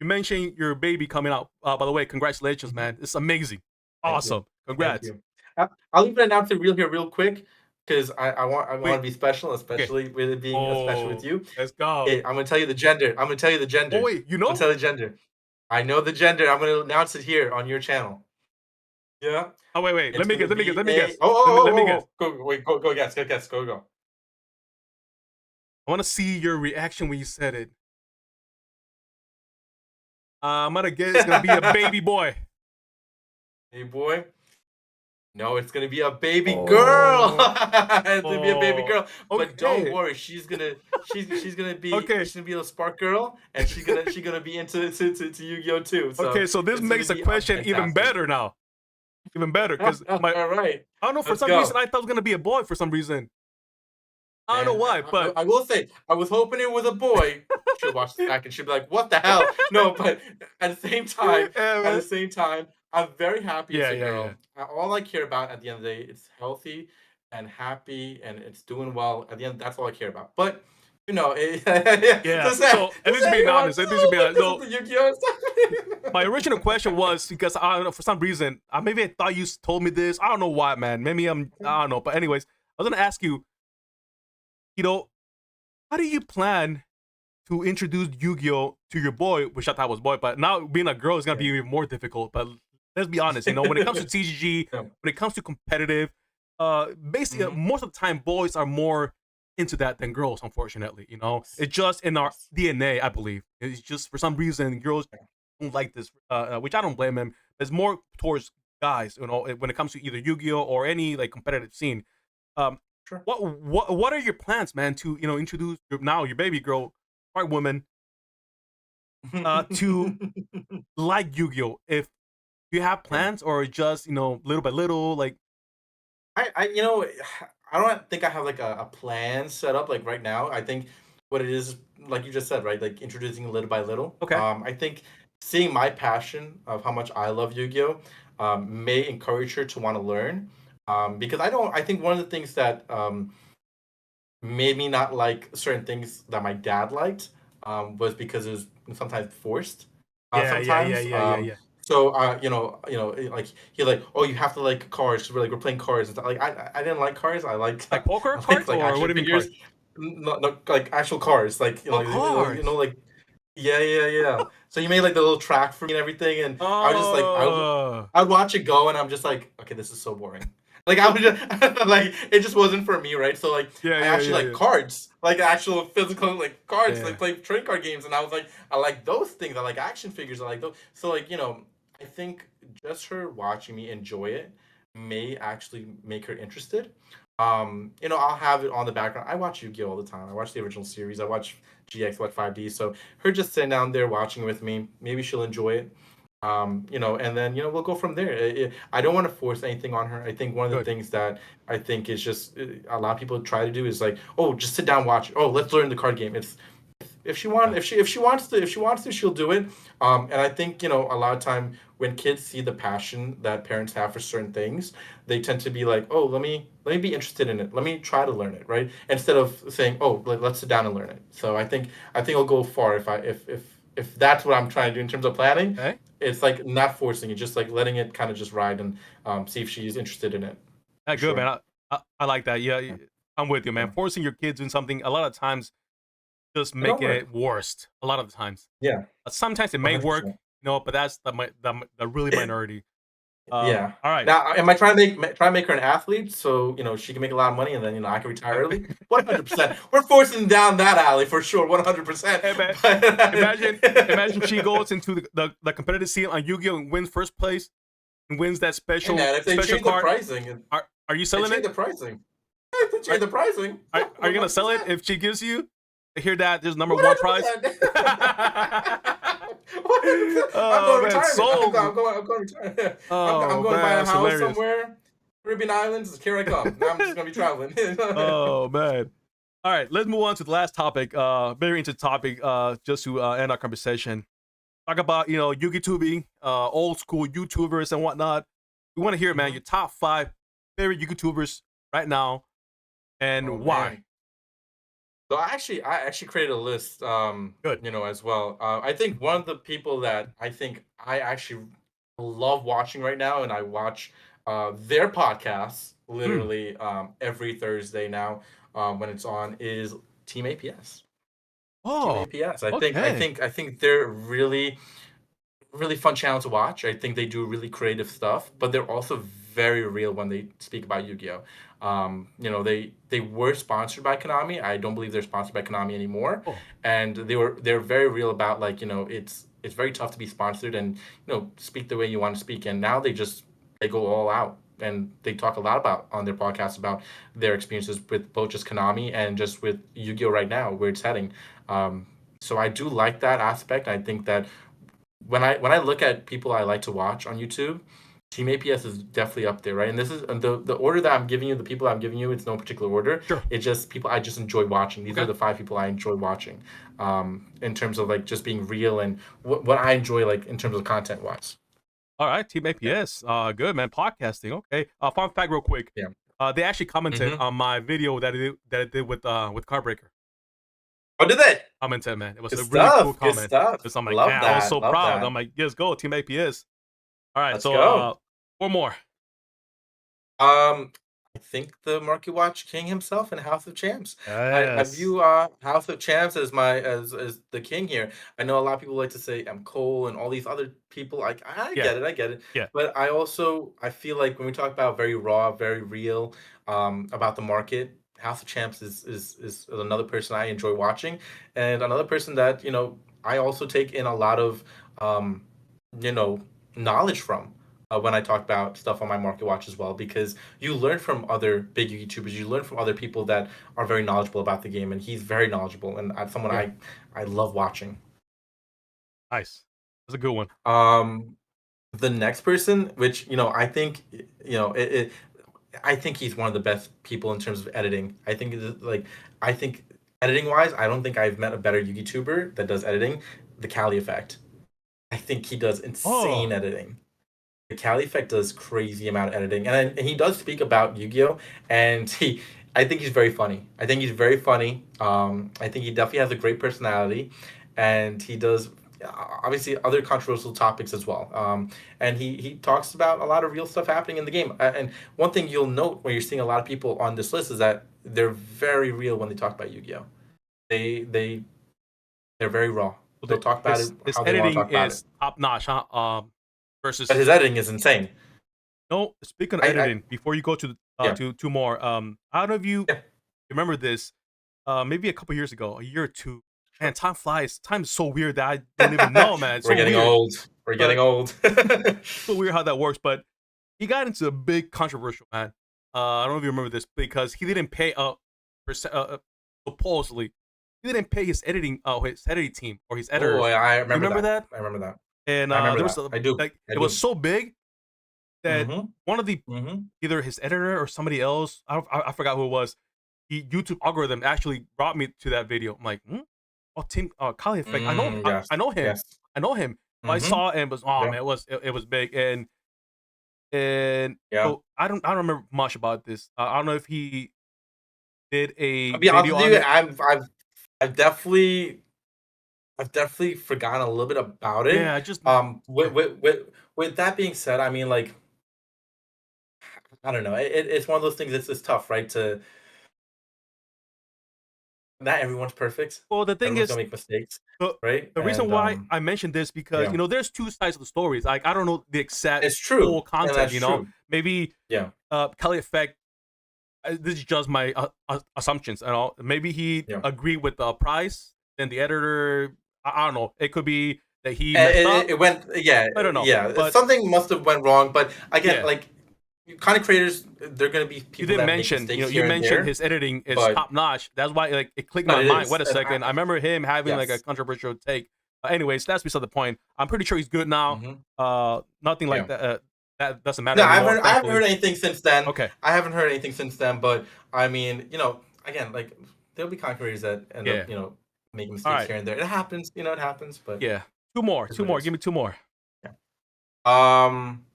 You mentioned your baby coming out. By the way, congratulations, Mhm. man. It's amazing. Thank you. Awesome. Thank Congrats. you. I'll even announce it real quick because I want Wait. to be special, Okay. especially with it being special with Oh, you. let's go. I'm gonna tell you the gender. I'm gonna tell you the Oh, gender. wait. You I'm gonna know? tell you the gender. I know the gender. I'm gonna announce it here on your channel. Yeah. Oh, wait. Let It's me guess. gonna Let me guess. be Let me a guess. Let me guess. Go wait, go guess. Go guess. Go. I want to see your reaction when you said it. I'm gonna guess it's gonna be a baby boy. Hey boy. No, it's gonna be a baby girl. Oh, It's gonna be a baby oh. girl. But don't Okay. worry, she's gonna be Okay. a spark girl, and she's gonna be into to Yu-Gi-Oh too. So Okay. So this it's gonna makes the be question even fantastic. better now. Even better, because All right, I don't know, for let's some reason go. I thought it was gonna be a boy for some reason. I don't know Man, why, but I will say, I was hoping it was a boy. She'll watch this back and she'll be like, "What the hell?" No, but at the same time, yeah, man. I'm very happy it's Yeah, a yeah, girl. yeah. All I care about at the end of the day, it's healthy and happy and it's doing well. At the end, that's all I care about. But Yeah. So at the least sad being one, honest, at least being honest. because of So the Yu-Gi-Oh my stuff. original question was because I don't know, for some reason, maybe I thought you told me this. I don't know why, man. Maybe I don't know. But anyways, I was gonna ask you, you know, how do you plan to introduce Yu-Gi-Oh to your boy, which I thought was boy, but now being a girl is gonna be Yeah. even more difficult. But let's be honest, when it comes to TCG, Yeah. when it comes to competitive, basically Mhm. most of the time boys are more into that than girls. Unfortunately, it's just in our Yes. DNA, I believe. It's just for some reason girls don't like this, which I don't blame them. There's more towards guys, when it comes to either Yu-Gi-Oh or any like competitive scene. Um, Sure. what are your plans, man, to introduce your baby girl, white woman, to like Yu-Gi-Oh? If you have Yeah. plans or just little by little, like I don't think I have like a plan set up like right now. I think what it is, like you just said, right? Like introducing little by little. okay, I think seeing my passion of how much I love Yu-Gi-Oh! May encourage her to want to learn. Because I think one of the things that made me not like certain things that my dad liked was because it was sometimes forced. Sometimes. yeah. So like he's like, oh, you have to like cars. 'Cause we're playing cars and stuff. Like I didn't like cars. I liked Like poker I liked cards, like or what action do you mean figures. cards? No, like actual cars. Like Oh, cards. like yeah. So you made like the little track for me and everything, and I was just like Oh, I'd watch it go, and I'm just like, okay, this is so boring. Like I would just like it just wasn't for me, right? So like yeah, I yeah, actually yeah, like yeah, cards, like actual physical like cards, yeah. like play trading card games, and I was like, I like those things. I like action figures. I like those. So like I think just her watching me enjoy it may actually make her interested. I'll have it on the background. I watch Yu-Gi-Oh all the time. I watch the original series. I watch GX, I watch 5D. So her just sitting down there watching with me, maybe she'll enjoy it. And then we'll go from there. I don't want to force anything on her. I think one of the Good. things that I think is just a lot of people try to do is like, oh, just sit down, watch it. Oh, let's learn the card game. If she wants to, she'll do it. And I think, you know, a lot of time when kids see the passion that parents have for certain things, they tend to be like, oh, let me be interested in it. Let me try to learn it, right? Instead of saying, oh, let's sit down and learn it. So I think I'll go far if that's what I'm trying to do in terms of planning. Okay. It's like not forcing it, just like letting it kind of just ride and see if she's interested in it. Good, Sure. man. I like that. Yeah, I'm with you, man. Yeah. Forcing your kids in something a lot of times just It don't making work. it worse. A lot of the times. Yeah, Sometimes it may work, 100%. you know, but that's the really minority. Yeah. All right. Now, am I trying to make her an athlete so, you know, she can make a lot of money and then, you know, I can retire early? 100%. We're forcing down that alley for sure. 100%. Hey, man. Imagine she goes into the competitive scene on Yu-Gi-Oh and wins first place and wins that Hey special man, if they special change the card. pricing, Are you they selling change it? the pricing. If they change the pricing, Are you gonna sell it 100%. if she gives you? Hear that? There's number one prize. 100%. 100%. I'm Oh going man, retirement. sold. I'm going retirement. I'm Oh going to buy man, a that's house hilarious. somewhere. Caribbean Islands. Here I come. Now I'm just gonna be traveling. Oh man. All right, let's move on to the last topic. Very interesting topic. Just to end our conversation. Talk about, you know, Yugitubing, old school YouTubers and whatnot. We want to hear, man, Mhm. your top 5 favorite Yugitubers right now and Oh why. man. So I actually created a list, Good. you know, as well. I think one of the people that I think I actually love watching right now, and I watch their podcasts Hmm. literally every Thursday now when it's on, is Team APS. Team Oh, APS. okay. I think they're really fun channel to watch. I think they do really creative stuff, but they're also very real when they speak about Yu-Gi-Oh. You know, they were sponsored by Konami. I don't believe they're sponsored by Konami anymore, Oh, and they're very real about, like, you know, it's very tough to be sponsored and, you know, speak the way you want to speak. And now they go all out, and they talk a lot about on their podcast about their experiences with both just Konami and just with Yu-Gi-Oh right now, where it's heading. Um, so I do like that aspect. I think that when I look at people I like to watch on YouTube, Team APS is definitely up there, right? And this is and the order that I'm giving you, the people I'm giving you, it's no particular order. sure. It's just people I just enjoy watching. These are Okay. the 5 people I enjoy watching, in terms of like just being real and what I enjoy, like in terms of content wise. All right, Team Yeah, APS. Good, man. Podcasting. Okay. Fun fact, real quick. yeah. They actually commented Mm-hmm. on my video that I did with Cardbreaker. Oh, did they? Commented, man. It was Good a really cool stuff. Good comment. stuff. Just I'm like, Love man, I was that. so Love proud. that. I'm like, yes, go Team APS. All right, Let's so go. 4 more. I think the Market Watch King himself in House of Champs. I Yes. view House of Champs as my as the king here. I know a lot of people like to say I'm Cole and all these other people. I Yeah. get it, I get it. Yeah. But I feel like when we talk about very raw, very real, about the market, House of Champs is another person I enjoy watching, and another person that, you know, I also take in a lot of um, you know, knowledge from, when I talk about stuff on my Market Watch as well, because you learn from other big YouTubers, you learn from other people that are very knowledgeable about the game, and he's very knowledgeable, and someone Yeah. I love watching. Nice. That's a good one. Um, the next person, which, you know, I think, you know, I think he's one of the best people in terms of editing. I think editing wise, I don't think I've met a better YouTuber that does editing. The Cali Effect. I think he does insane Oh. editing. The Cali Effect does crazy amount of editing, and he does speak about Yu-Gi-Oh, and I think he's very funny. I think he's very funny. I think he definitely has a great personality, and he does, obviously, other controversial topics as well. And he talks about a lot of real stuff happening in the game. And one thing you'll note when you're seeing a lot of people on this list is that they're very real when they talk about Yu-Gi-Oh. They they're very raw. So They'll talk about it his how they want to editing talk about it. is top notch, huh? But Versus his editing is insane. no. Speaking of I editing, before you go to yeah, to 2 more, I don't know if you yeah. remember this. Maybe a couple years ago, a year or two. Man, time flies. Time is so weird that I don't even know, man. It's We're so getting weird. old. We're getting But old. so weird how that works. But he got into a big controversial, man. I don't know if you remember this because he didn't pay up supposedly he didn't pay his editing team or his Oh, editors. I You remember remember that. that? I remember that. And I remember there was that. I do. like I it was do. so big that Mhm. one of the Mhm. either his editor or somebody else, I forgot who it was. The YouTube algorithm actually brought me to that video. I'm like, Oh, Team Kali Effect. I know. Yes. I know him. Yes. I know him. I Mm-hmm. saw it and was man, Yeah. it was big and Yeah. so I don't remember much about this. I don't know if he did a I'll be honest video with on you. it. I've definitely forgotten a little bit about it. Yeah, I just With that being said, I mean, like, I don't know. It's one of those things. It's tough, right? To not everyone's perfect. well, the thing Everyone's is gonna make mistakes, the right? the reason And why I mentioned this because yeah, there's two sides of the stories. Like I don't know the exact it's true, full and content. that's true. Maybe Yeah, Kelly Effect. This is just my assumptions and all. Maybe he yeah. agreed with the price, and the editor. I don't know. It could be that he And messed up. it went, yeah, I don't know. yeah. But Something must have went wrong, but again, yeah, like, content creators, they're gonna be you people didn't that make mention. mistakes You here and mentioned there, his editing is but top notch. That's why like it clicked in but my it mind. is, Wait a and second. I remember him having like a yes, controversial take. Anyways, that's beside the point. I'm pretty sure he's good now. hmm Nothing like yeah. that. That doesn't matter No, anymore. I haven't heard Thankfully. anything since then. Okay. I haven't heard anything since then, but I mean, again, like, there'll be content creators that end Yeah. up, making All mistakes right. here and there. It happens, it happens, but Yeah. Two more. it's Two what it more. is. Give me two more. Yeah. I'm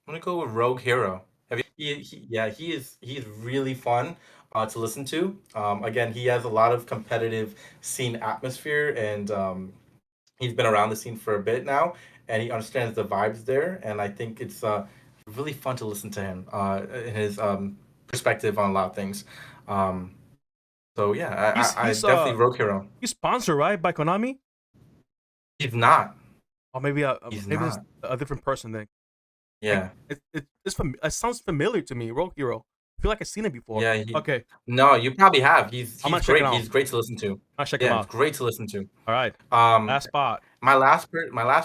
gonna go with Rogue Hero. Have you? Yeah, he's really fun to listen to. Again, he has a lot of competitive scene atmosphere, and he's been around the scene for a bit now, and he understands the vibes there. And I think it's really fun to listen to him in his perspective on a lot of things. Um, so yeah, He's I he's definitely Rogue Hero. he's sponsored right by Konami, He's not. or maybe He's maybe it's not. a different person then. Like Yeah. it sounds familiar to me. Rogue Hero. I feel like I've seen it before. Yeah. Okay, No, you probably have. I'm gonna check it out. He's great to listen to. I'll check him Yeah, it's out. great to listen to. All right, Um, last spot. my last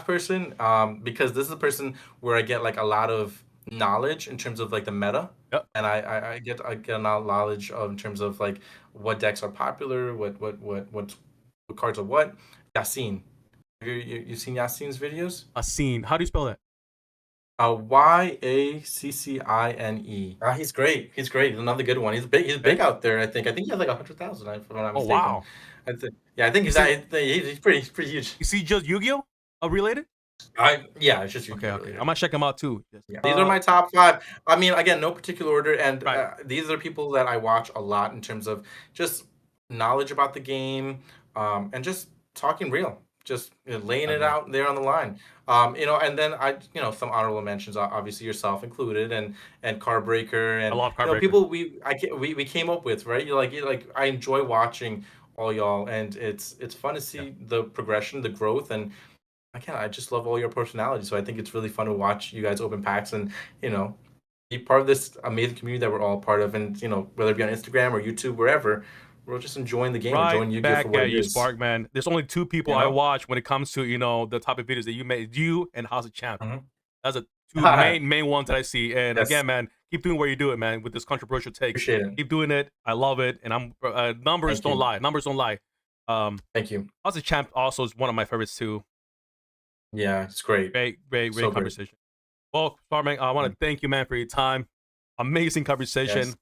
person, because this is a person where I get like a lot of knowledge in terms of like the meta, Yep, and I get a lot of knowledge of in terms of like what decks are popular, what cards are what. Yassine, you seen Yassine's videos? a scene. How do you spell that? Yaccine. He's great. He's great. He's another good one. He's big. He's big Okay. out there. I think. I think he has like 100,000. If I'm not Oh mistaken. wow. I think. Yeah, I think You he's see, he's pretty huge. you see, just Yu-Gi-Oh related. Yeah, it's just Okay, Yu-Gi-Oh okay. related. I'm gonna check him out too. Yes. Yeah, these are my top five. I mean, again, no particular order, and Right. these are people that I watch a lot in terms of just knowledge about the game, and just talking real, just laying it Yeah. out there on the line. And then some honorable mentions, obviously yourself included, and Carbreaker, I and love Cardbreaker. people we came up with, right? You like I enjoy watching all y'all, and it's fun to Yeah. see the progression, the growth, and again, I just love all your personalities. So I think it's really fun to watch you guys open packs and, you know, be part of this amazing community that we're all part of. And, whether it be on Instagram or YouTube, wherever, we're just enjoying the game, Right enjoying Yu-Gi-Oh for back what at it you, is. Sparkman. There's only two people You I know? watch when it comes to the type of videos that you made. You and House of Champ. Mhm. That's the two main ones that I see. And Yes, again, man, keep doing what you do it, man. With this controversial takes, appreciate it. keep doing it. I love it, and I'm numbers Thank don't you. lie. Numbers don't lie. Thank you. House of Champ also is one of my favorites too. Yeah, it's great. Great So great. conversation. Well, Sparkman, I want to thank you, man, for your time. Amazing conversation. Yes.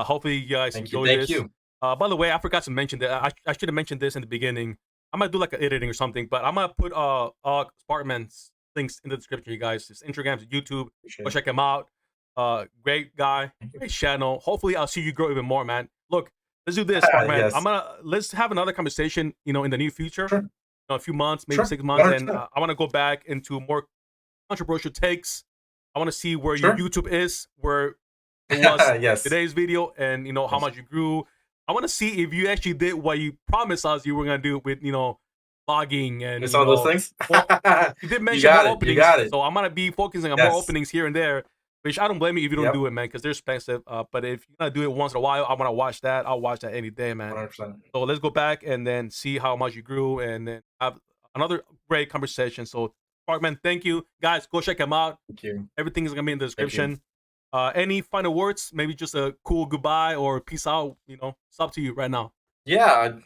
Hopefully, you guys Thank you. enjoy Thank this. you. By the way, I forgot to mention that I should have mentioned this in the beginning. I might do like an editing or something, but I'm gonna put Sparkman's links in the description, you guys. His Instagram, YouTube. Appreciate Go it. check him out. Great guy, Thank you. great channel. Hopefully, I'll see you grow even more, man. Look, let's do this, Sparkman. Yes. Let's have another conversation, in the near future. Sure. A few months, maybe Sure. 6 months, and 100%. I want to go back into more controversial takes. I want to see where Sure. your YouTube is, where it was Yes. today's video, and how Yes. much you grew. I want to see if you actually did what you promised us you were gonna do with vlogging and It's all those things. well, you did mention got more it. You openings, got it. so I'm gonna be focusing on more Yes. openings here and there. Which I don't blame you if you don't Yep. do it, man, because they're expensive. But if you're gonna do it once in a while, I want to watch that. I'll watch that any day, man. 100%. So let's go back and then see how much you grew, and then have another great conversation. So, Sparkman, thank you, guys. Go check him out. Thank you. Everything is gonna be in the Thank you. description. Any final words? Maybe just a cool goodbye or peace out. It's up to you right now. Yeah.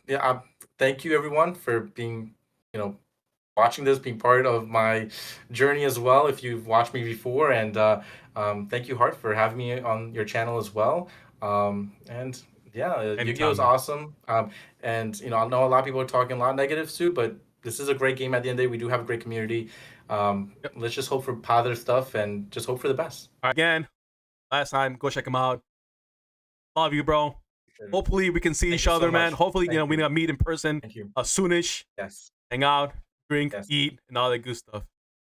Thank you, everyone, for being, watching this, being part of my journey as well. If you've watched me before, and thank you, Hart, for having me on your channel as well. And Yeah, Yu-Gi-Oh Anytime, is man. awesome. And I know a lot of people are talking a lot of negatives too, but this is a great game at the end of the day. We do have a great community. Yep. Let's just hope for positive stuff and just hope for the best. All right, again, last time, go check him out. Love you, bro. Hopefully we can see Thank each you so other, man. much. Hopefully, Thank we you. gonna meet in person Thank you. soonish, Yes. hang out, drink, Yes. eat, and all that good stuff.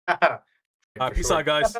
Yeah, All right, for peace out, sure. guys.